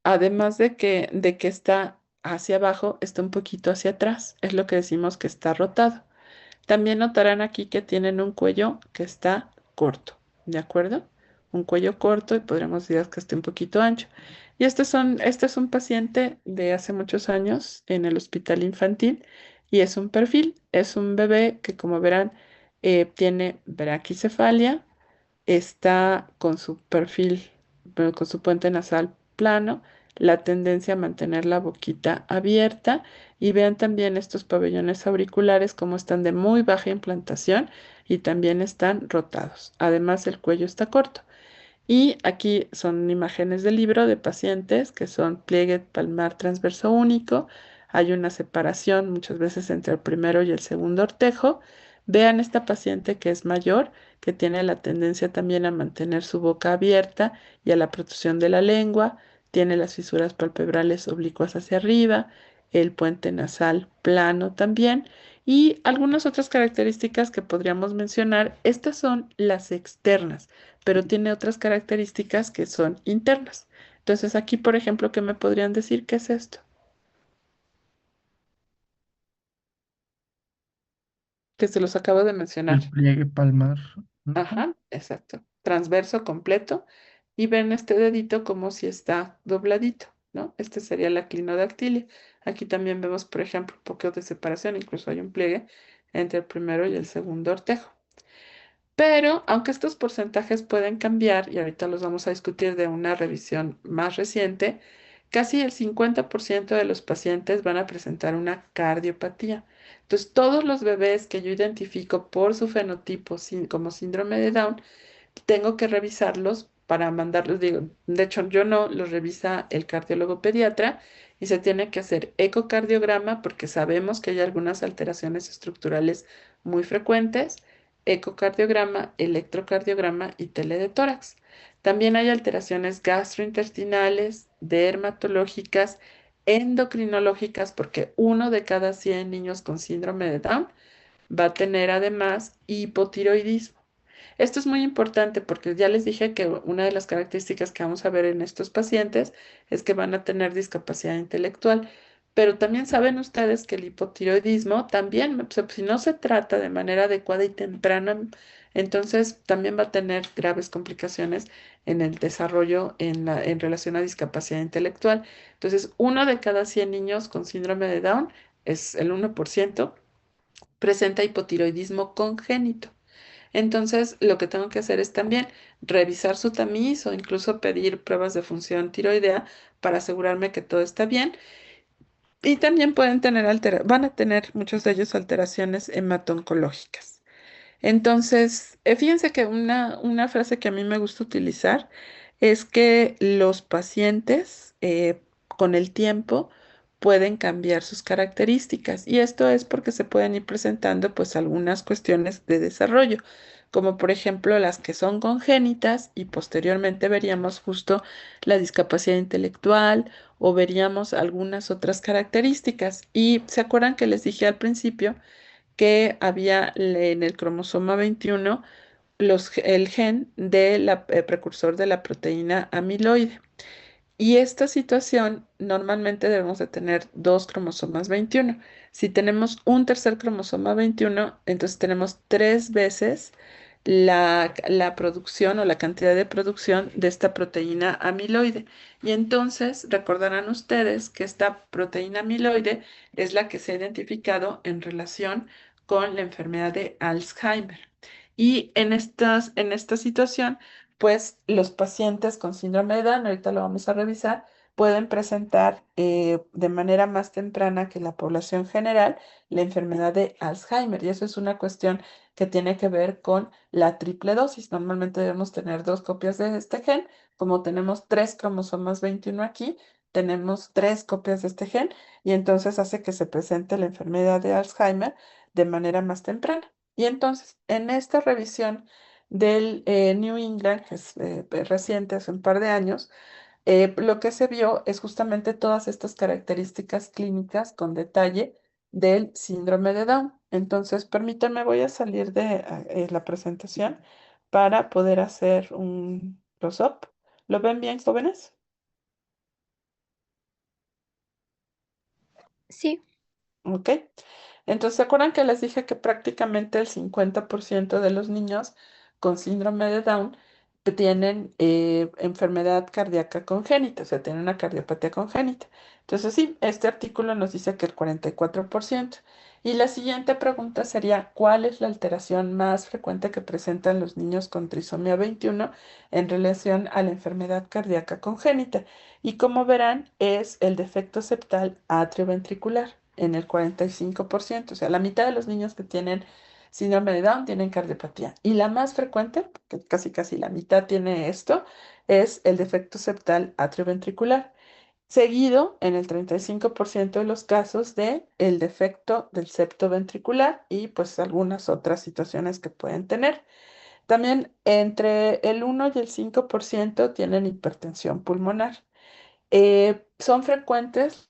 Además de que está hacia abajo, está un poquito hacia atrás. Es lo que decimos que está rotado. También notarán aquí que tienen un cuello que está corto, ¿de acuerdo? Un cuello corto y podríamos decir que esté un poquito ancho. Y este es un paciente de hace muchos años en el hospital infantil y es un perfil, es un bebé que como verán tiene braquicefalia, está con su perfil, con su puente nasal plano, la tendencia a mantener la boquita abierta y vean también estos pabellones auriculares como están de muy baja implantación y también están rotados. Además, el cuello está corto. Y aquí son imágenes del libro de pacientes que son pliegue palmar transverso único. Hay una separación muchas veces entre el primero y el segundo ortejo. Vean esta paciente que es mayor, que tiene la tendencia también a mantener su boca abierta y a la protrusión de la lengua. Tiene las fisuras palpebrales oblicuas hacia arriba, el puente nasal plano también. Y algunas otras características que podríamos mencionar, estas son las externas, pero tiene otras características que son internas. Entonces aquí, por ejemplo, ¿qué me podrían decir? ¿Qué es esto? Que se los acabo de mencionar. El pliegue palmar. Ujú. Ajá, exacto. Transverso completo. Y ven este dedito como si está dobladito, ¿no? Este sería la clinodactilia. Aquí también vemos, por ejemplo, un poco de separación, incluso hay un pliegue entre el primero y el segundo ortejo. Pero aunque estos porcentajes pueden cambiar, y ahorita los vamos a discutir de una revisión más reciente, casi el 50% de los pacientes van a presentar una cardiopatía. Entonces, todos los bebés que yo identifico por su fenotipo como síndrome de Down, tengo que revisarlos para mandarlos, digo, de hecho yo no, los revisa el cardiólogo pediatra y se tiene que hacer ecocardiograma porque sabemos que hay algunas alteraciones estructurales muy frecuentes, ecocardiograma, electrocardiograma y tele de tórax. También hay alteraciones gastrointestinales, dermatológicas, endocrinológicas, porque uno de cada 100 niños con síndrome de Down va a tener además hipotiroidismo. Esto es muy importante porque ya les dije que una de las características que vamos a ver en estos pacientes es que van a tener discapacidad intelectual, pero también saben ustedes que el hipotiroidismo también, o sea, si no se trata de manera adecuada y temprana, entonces también va a tener graves complicaciones en el desarrollo en relación a discapacidad intelectual. Entonces, uno de cada 100 niños con síndrome de Down, es el 1%, presenta hipotiroidismo congénito. Entonces, lo que tengo que hacer es también revisar su tamiz o incluso pedir pruebas de función tiroidea para asegurarme que todo está bien. Y también pueden tener van a tener muchos de ellos alteraciones hematoncológicas. Entonces, fíjense que una frase que a mí me gusta utilizar es que los pacientes con el tiempo pueden cambiar sus características y esto es porque se pueden ir presentando pues algunas cuestiones de desarrollo, como por ejemplo las que son congénitas y posteriormente veríamos justo la discapacidad intelectual o veríamos algunas otras características. Y se acuerdan que les dije al principio que había en el cromosoma 21 el gen de precursor de la proteína amiloide. Y esta situación normalmente debemos de tener dos cromosomas 21. Si tenemos un tercer cromosoma 21, entonces tenemos tres veces la producción o la cantidad de producción de esta proteína amiloide. Y entonces recordarán ustedes que esta proteína amiloide es la que se ha identificado en relación con la enfermedad de Alzheimer. Y en esta situación, pues los pacientes con síndrome de Down, ahorita lo vamos a revisar, pueden presentar de manera más temprana que la población general la enfermedad de Alzheimer. Y eso es una cuestión que tiene que ver con la triple dosis. Normalmente debemos tener dos copias de este gen. Como tenemos tres cromosomas 21 aquí, tenemos tres copias de este gen y entonces hace que se presente la enfermedad de Alzheimer de manera más temprana. Y entonces, en esta revisión del New England, que es reciente, hace un par de años, lo que se vio es justamente todas estas características clínicas con detalle del síndrome de Down. Entonces, permítanme, voy a salir de la presentación para poder hacer un close-up. ¿Lo ven bien, jóvenes? Sí, ¿Ok? Entonces, ¿se acuerdan que les dije que prácticamente el 50% de los niños con síndrome de Down tienen enfermedad cardíaca congénita, o sea, tienen una cardiopatía congénita? Entonces, sí, este artículo nos dice que el 44%. Y la siguiente pregunta sería, ¿cuál es la alteración más frecuente que presentan los niños con trisomía 21 en relación a la enfermedad cardíaca congénita? Y como verán, es el defecto septal atrioventricular en el 45%, o sea, la mitad de los niños que tienen síndrome de Down tienen cardiopatía. Y la más frecuente, que casi casi la mitad tiene esto, es el defecto septal atrioventricular, seguido en el 35% de los casos de el defecto del septo ventricular y pues algunas otras situaciones que pueden tener. También entre el 1 y el 5% tienen hipertensión pulmonar. Son frecuentes.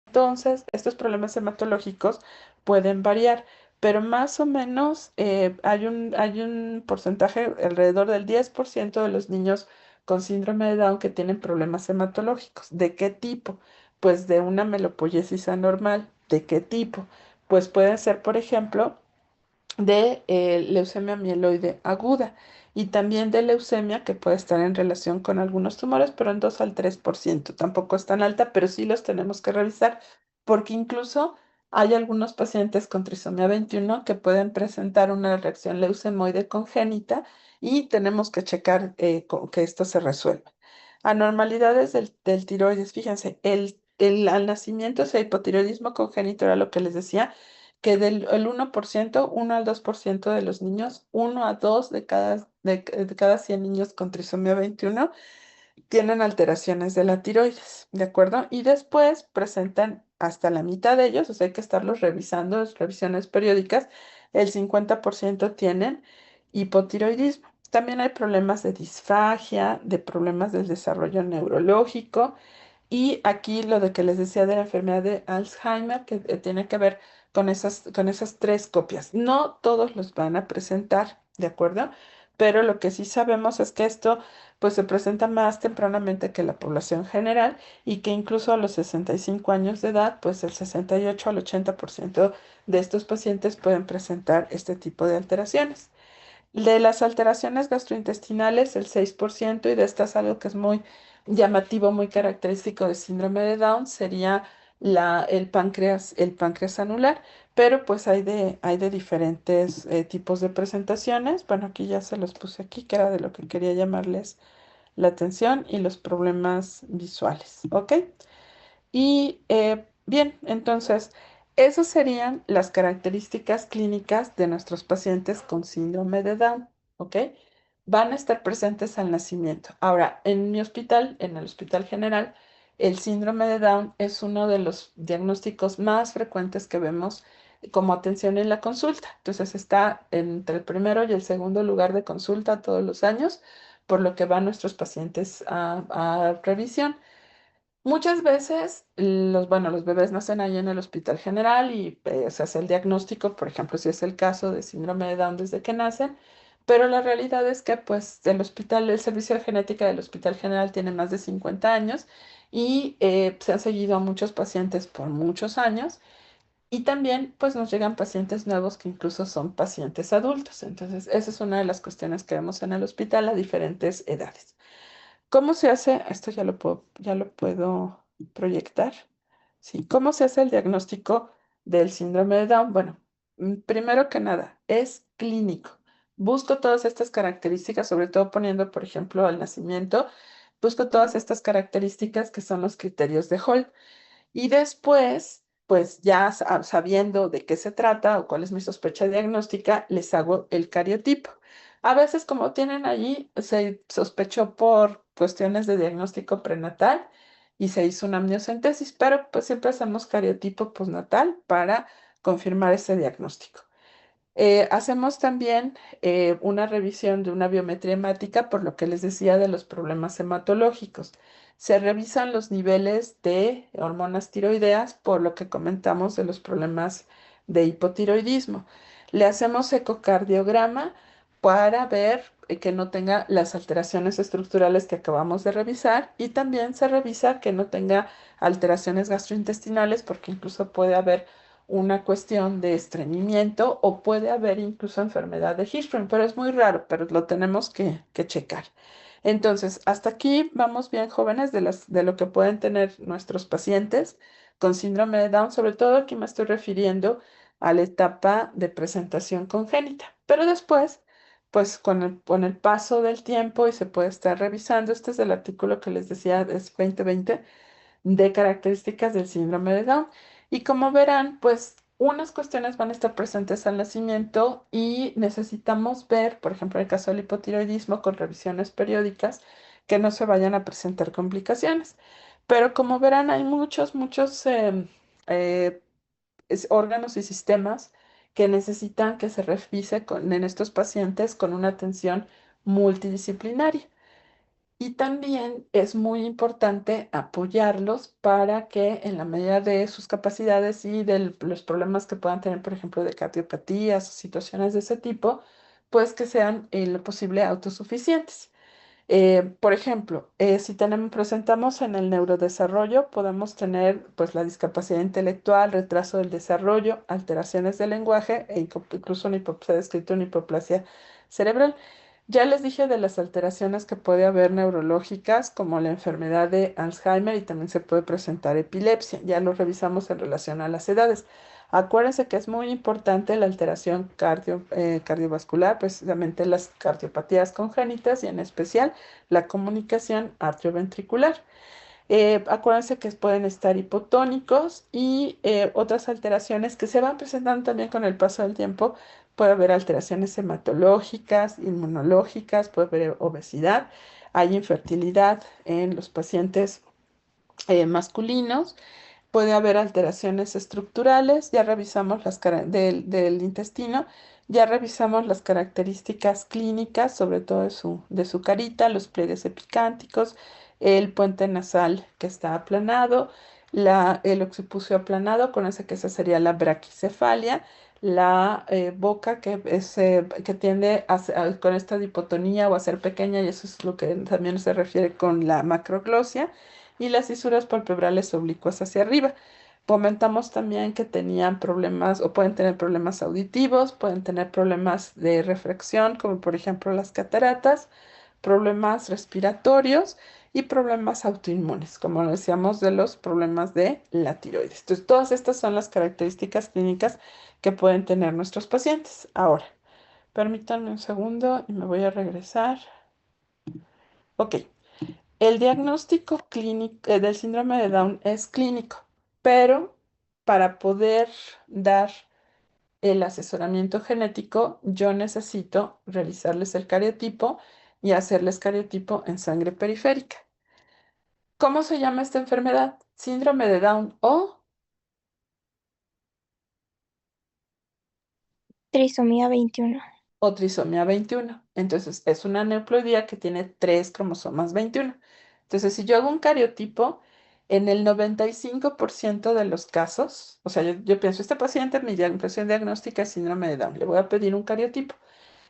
Entonces, estos problemas hematológicos pueden variar, pero más o menos hay un porcentaje, alrededor del 10% de los niños con síndrome de Down que tienen problemas hematológicos. ¿De qué tipo? Pues de una melopoiesis anormal. ¿De qué tipo? Pues pueden ser, por ejemplo, de leucemia mieloide aguda y también de leucemia que puede estar en relación con algunos tumores, pero en 2 al 3%. Tampoco es tan alta, pero sí los tenemos que revisar porque incluso hay algunos pacientes con trisomía 21 que pueden presentar una reacción leucemoide congénita y tenemos que checar que esto se resuelva. Anormalidades del tiroides, fíjense, al nacimiento, ese hipotiroidismo congénito era lo que les decía, que del el 1%, 1 al 2% de los niños, 1 a 2 de cada 100 niños con trisomía 21 tienen alteraciones de la tiroides, ¿de acuerdo? Y después presentan hasta la mitad de ellos, o sea, hay que estarlos revisando, es revisiones periódicas, el 50% tienen hipotiroidismo. También hay problemas de disfagia, de problemas del desarrollo neurológico y aquí lo de que les decía de la enfermedad de Alzheimer, que tiene que ver con esas tres copias. No todos los van a presentar, ¿de acuerdo? Pero lo que sí sabemos es que esto pues se presenta más tempranamente que la población general y que incluso a los 65 años de edad, pues el 68 al 80% de estos pacientes pueden presentar este tipo de alteraciones. De las alteraciones gastrointestinales, el 6%, y de estas algo que es muy llamativo, muy característico de síndrome de Down, sería el páncreas anular, pero pues hay de diferentes tipos de presentaciones. Bueno, aquí ya se los puse aquí, que era de lo que quería llamarles la atención y los problemas visuales, ¿ok? Y bien, entonces, esas serían las características clínicas de nuestros pacientes con síndrome de Down, ¿ok? Van a estar presentes al nacimiento. Ahora, en mi hospital, en el Hospital General, el síndrome de Down es uno de los diagnósticos más frecuentes que vemos como atención en la consulta. Entonces, está entre el primero y el segundo lugar de consulta todos los años, por lo que van nuestros pacientes a revisión. Muchas veces los bebés nacen ahí en el Hospital General y se hace el diagnóstico, por ejemplo, si es el caso de síndrome de Down desde que nacen, pero la realidad es que pues el servicio de genética del Hospital General tiene más de 50 años y se han seguido a muchos pacientes por muchos años y también pues nos llegan pacientes nuevos que incluso son pacientes adultos. Entonces, esa es una de las cuestiones que vemos en el hospital a diferentes edades. ¿Cómo se hace? Esto ya lo puedo proyectar. Sí, ¿cómo se hace el diagnóstico del síndrome de Down? Bueno, primero que nada, es clínico. Busco todas estas características, sobre todo poniendo, por ejemplo, al nacimiento, busco todas estas características que son los criterios de Holt. Y después, pues ya sabiendo de qué se trata o cuál es mi sospecha diagnóstica, les hago el cariotipo. A veces, como tienen allí, se sospechó por cuestiones de diagnóstico prenatal y se hizo una amniocentesis, pero pues siempre hacemos cariotipo postnatal para confirmar ese diagnóstico. Hacemos también una revisión de una biometría hemática, por lo que les decía de los problemas hematológicos. se revisan los niveles de hormonas tiroideas por lo que comentamos de los problemas de hipotiroidismo. Le hacemos ecocardiograma para ver que no tenga las alteraciones estructurales que acabamos de revisar y también se revisa que no tenga alteraciones gastrointestinales porque incluso puede haber una cuestión de estreñimiento o puede haber incluso enfermedad de Hirschsprung, pero es muy raro, pero lo tenemos que checar. Entonces, hasta aquí vamos bien, jóvenes, de lo que pueden tener nuestros pacientes con síndrome de Down. Sobre todo aquí me estoy refiriendo a la etapa de presentación congénita. Pero después, pues con el paso del tiempo y se puede estar revisando, este es el artículo que les decía, es 2020 de características del síndrome de Down. Y como verán, pues unas cuestiones van a estar presentes al nacimiento y necesitamos ver, por ejemplo, en el caso del hipotiroidismo, con revisiones periódicas, que no se vayan a presentar complicaciones. Pero como verán, hay muchos eh, órganos y sistemas que necesitan que se revise en estos pacientes con una atención multidisciplinaria. Y también es muy importante apoyarlos para que en la medida de sus capacidades y de los problemas que puedan tener, por ejemplo, de cardiopatías o situaciones de ese tipo, pues que sean en lo posible autosuficientes. Por ejemplo, si presentamos en el neurodesarrollo, podemos tener pues la discapacidad intelectual, retraso del desarrollo, alteraciones del lenguaje e incluso se ha descrito una hipoplasia cerebral. Ya les dije de las alteraciones que puede haber neurológicas, como la enfermedad de Alzheimer y también se puede presentar epilepsia. Ya lo revisamos en relación a las edades. Acuérdense que es muy importante la alteración cardiovascular, precisamente las cardiopatías congénitas y en especial la comunicación atrioventricular. Acuérdense que pueden estar hipotónicos y otras alteraciones que se van presentando también con el paso del tiempo. Puede haber alteraciones hematológicas, inmunológicas, puede haber obesidad, hay infertilidad en los pacientes masculinos. Puede haber alteraciones estructurales, ya revisamos del intestino, ya revisamos las características clínicas, sobre todo de su carita, los pliegues epicánticos, el puente nasal que está aplanado, el occipucio aplanado, con ese que esa sería la braquicefalia, la boca que tiende con esta dipotonía o a ser pequeña, y eso es lo que también se refiere con la macroglosia y las fisuras palpebrales oblicuas hacia arriba. Comentamos también que tenían problemas o pueden tener problemas auditivos, pueden tener problemas de refracción, como por ejemplo las cataratas, problemas respiratorios y problemas autoinmunes, como lo decíamos de los problemas de la tiroides. Entonces, todas estas son las características clínicas que pueden tener nuestros pacientes. Ahora, permítanme un segundo y me voy a regresar. Ok. El diagnóstico clínico del síndrome de Down es clínico, pero para poder dar el asesoramiento genético, yo necesito realizarles el cariotipo y hacerles cariotipo en sangre periférica. ¿Cómo se llama esta enfermedad? Síndrome de Down Trisomía 21. o trisomía 21. Entonces, es una aneuploidía que tiene tres cromosomas 21. Entonces, si yo hago un cariotipo, en el 95% de los casos, o sea, yo pienso, este paciente, mi impresión diagnóstica es síndrome de Down, le voy a pedir un cariotipo.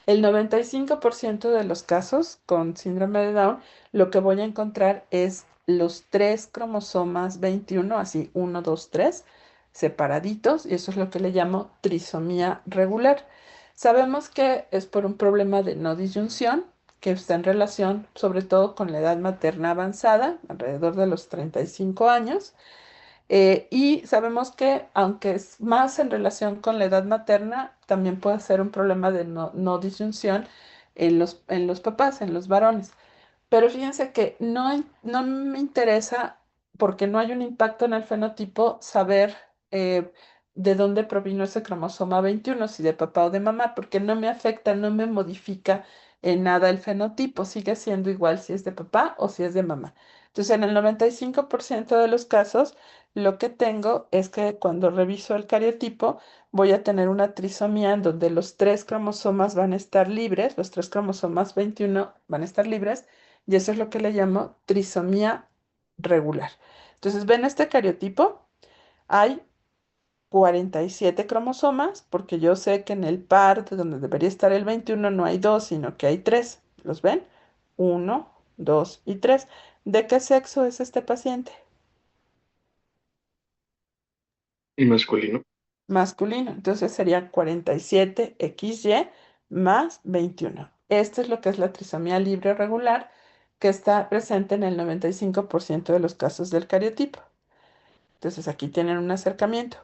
El 95% de los casos con síndrome de Down, lo que voy a encontrar es los tres cromosomas 21, así 1, 2, 3, separaditos, y eso es lo que le llamo trisomía regular. Sabemos que es por un problema de no disyunción, que está en relación sobre todo con la edad materna avanzada, alrededor de los 35 años. Y sabemos que, aunque es más en relación con la edad materna, también puede ser un problema de no disyunción en los papás, en los varones. Pero fíjense que no me interesa, porque no hay un impacto en el fenotipo, saber de dónde provino ese cromosoma 21, si de papá o de mamá, porque no me afecta, no me modifica en nada el fenotipo, sigue siendo igual si es de papá o si es de mamá. Entonces, en el 95% de los casos, lo que tengo es que cuando reviso el cariotipo, voy a tener una trisomía en donde los tres cromosomas van a estar libres, los tres cromosomas 21 van a estar libres, y eso es lo que le llamo trisomía regular. Entonces, ven este cariotipo, hay 47 cromosomas, porque yo sé que en el par de donde debería estar el 21 no hay dos, sino que hay tres. ¿Los ven? Uno, dos y tres. ¿De qué sexo es este paciente? Masculino. Masculino. Entonces sería 47XY más 21. Esto es lo que es la trisomía libre regular, que está presente en el 95% de los casos del cariotipo. Entonces aquí tienen un acercamiento.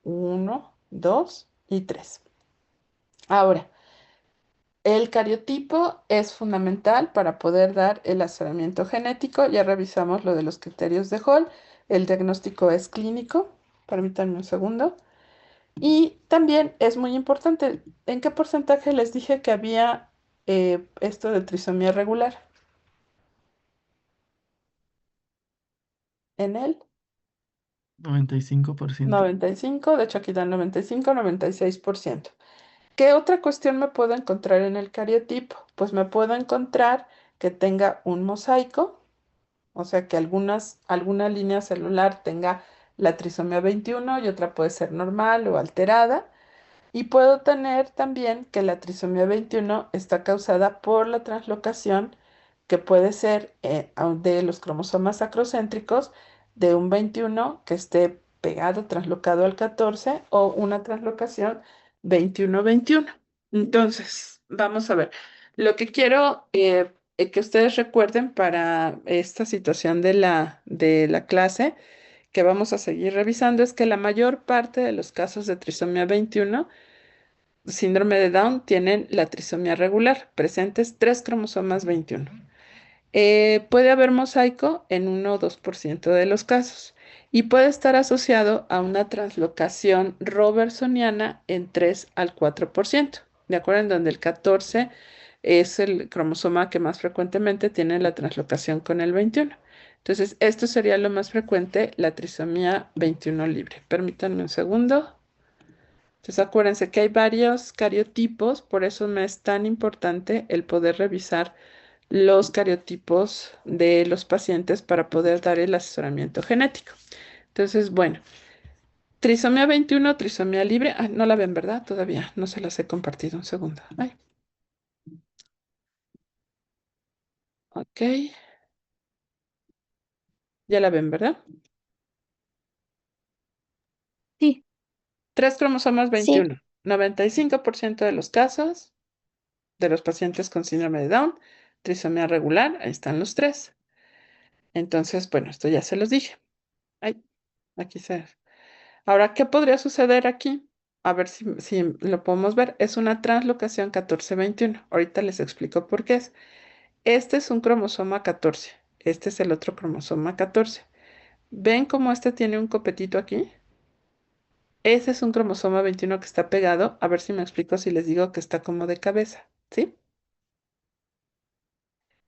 Uno, dos y tres. Ahora, el cariotipo es fundamental para poder dar el asesoramiento genético. Ya revisamos lo de los criterios de Hall. El diagnóstico es clínico. Permítanme un segundo. Y también es muy importante, ¿en qué porcentaje les dije que había esto de trisomía regular? En el 95%. 95, de hecho aquí dan 95, 96%. ¿Qué otra cuestión me puedo encontrar en el cariotipo? Pues me puedo encontrar que tenga un mosaico, o sea que alguna línea celular tenga la trisomía 21 y otra puede ser normal o alterada. Y puedo tener también que la trisomía 21 está causada por la translocación que puede ser de los cromosomas acrocéntricos de un 21 que esté pegado, translocado al 14 o una translocación 21-21. Entonces, vamos a ver. Lo que quiero que ustedes recuerden para esta situación de la clase que vamos a seguir revisando es que la mayor parte de los casos de trisomía 21 síndrome de Down tienen la trisomía regular, presentes tres cromosomas 21. Puede haber mosaico en 1 o 2% de los casos y puede estar asociado a una translocación robertsoniana en 3 al 4%, ¿de acuerdo? En donde el 14 es el cromosoma que más frecuentemente tiene la translocación con el 21. Entonces, esto sería lo más frecuente, la trisomía 21 libre. Permítanme un segundo. Entonces acuérdense que hay varios cariotipos, por eso me es tan importante el poder revisar los cariotipos de los pacientes para poder dar el asesoramiento genético. Entonces, bueno, trisomía 21, trisomía libre. Ah, no la ven, ¿verdad? Todavía no se las he compartido. Un segundo. Ay, ok. Ya la ven, ¿verdad? Sí, Tres cromosomas sí, 21. 95% de los casos de los pacientes con síndrome de Down, trisomía regular, ahí están los tres. Entonces, bueno, esto ya se los dije. Ay, aquí se. Ahora, ¿qué podría suceder aquí? A ver si lo podemos ver. Es una translocación 14-21. Ahorita les explico por qué es. Este es un cromosoma 14. Este es el otro cromosoma 14. ¿Ven cómo este tiene un copetito aquí? Ese es un cromosoma 21 que está pegado. A ver si me explico si les digo que está como de cabeza. ¿Sí?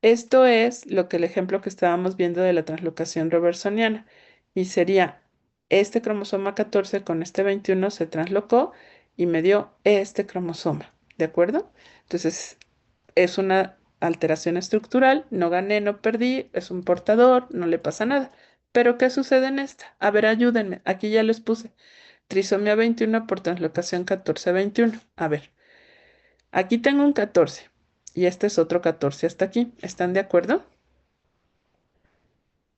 Esto es lo que el ejemplo que estábamos viendo de la translocación robertsoniana. Y sería este cromosoma 14 con este 21 se translocó y me dio este cromosoma. ¿De acuerdo? Entonces es una alteración estructural. No gané, no perdí. Es un portador, no le pasa nada. Pero ¿qué sucede en esta? A ver, ayúdenme. Aquí ya les puse. Trisomía 21 por translocación 14-21. A ver, aquí tengo un 14 y este es otro 14 hasta aquí. ¿Están de acuerdo?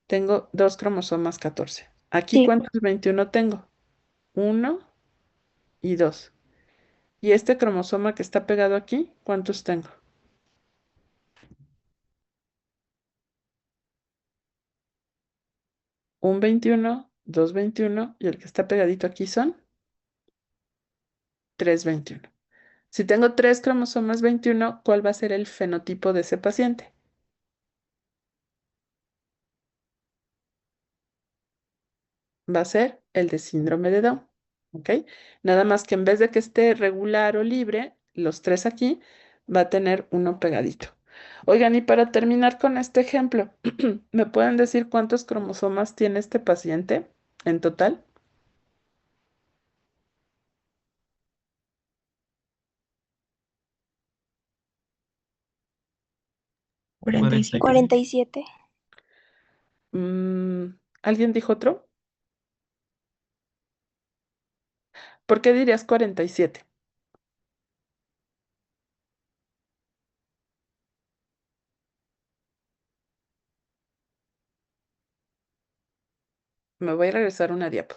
Tengo dos cromosomas 14. Aquí, sí. ¿cuántos 21 tengo? Uno y dos. ¿Y este cromosoma que está pegado aquí? ¿Cuántos tengo? Un 21, dos 21 y el que está pegadito aquí son tres 21. Si tengo tres cromosomas 21, ¿cuál va a ser el fenotipo de ese paciente? Va a ser el de síndrome de Down. ¿Ok? Nada más que en vez de que esté regular o libre, los tres aquí, va a tener uno pegadito. Oigan, y para terminar con este ejemplo, ¿me pueden decir cuántos cromosomas tiene este paciente en total? 47. ¿Alguien dijo otro? ¿Por qué dirías 47? Me voy a regresar una diapo.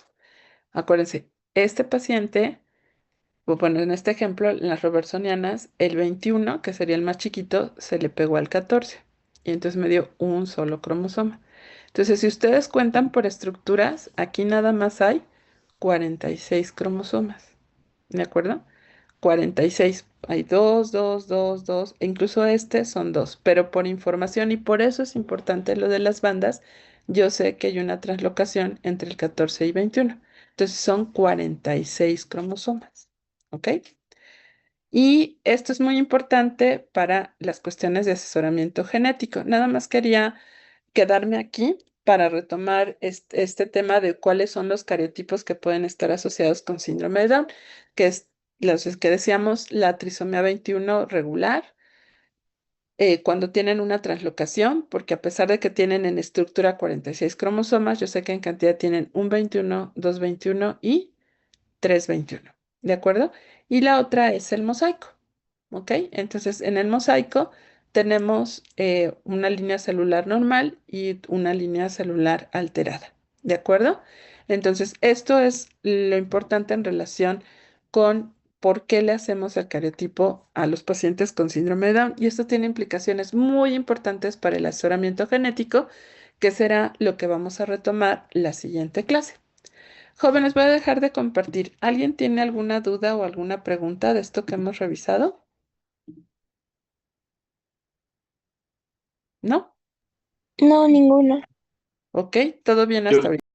Acuérdense, este paciente, bueno, en este ejemplo, en las robertsonianas, el 21, que sería el más chiquito, se le pegó al 14. Y entonces me dio un solo cromosoma. Entonces, si ustedes cuentan por estructuras, aquí nada más hay 46 cromosomas. ¿De acuerdo? 46. Hay dos, dos, dos, dos. E incluso este son dos. Pero por información, y por eso es importante lo de las bandas, yo sé que hay una translocación entre el 14 y 21. Entonces son 46 cromosomas. ¿Ok? Y esto es muy importante para las cuestiones de asesoramiento genético. Nada más quería quedarme aquí para retomar este tema de cuáles son los cariotipos que pueden estar asociados con síndrome de Down, que es los que decíamos la trisomía 21 regular, cuando tienen una translocación, porque a pesar de que tienen en estructura 46 cromosomas, yo sé que en cantidad tienen un 21, 2 21 y 321, ¿de acuerdo? Y la otra es el mosaico, ¿ok? Entonces, en el mosaico tenemos una línea celular normal y una línea celular alterada, ¿de acuerdo? Entonces, esto es lo importante en relación con por qué le hacemos el cariotipo a los pacientes con síndrome de Down. Y esto tiene implicaciones muy importantes para el asesoramiento genético, que será lo que vamos a retomar la siguiente clase. Jóvenes, voy a dejar de compartir. ¿Alguien tiene alguna duda o alguna pregunta de esto que hemos revisado? ¿No? No, ninguno. ¿Ok? ¿Todo bien Yo, hasta ahorita?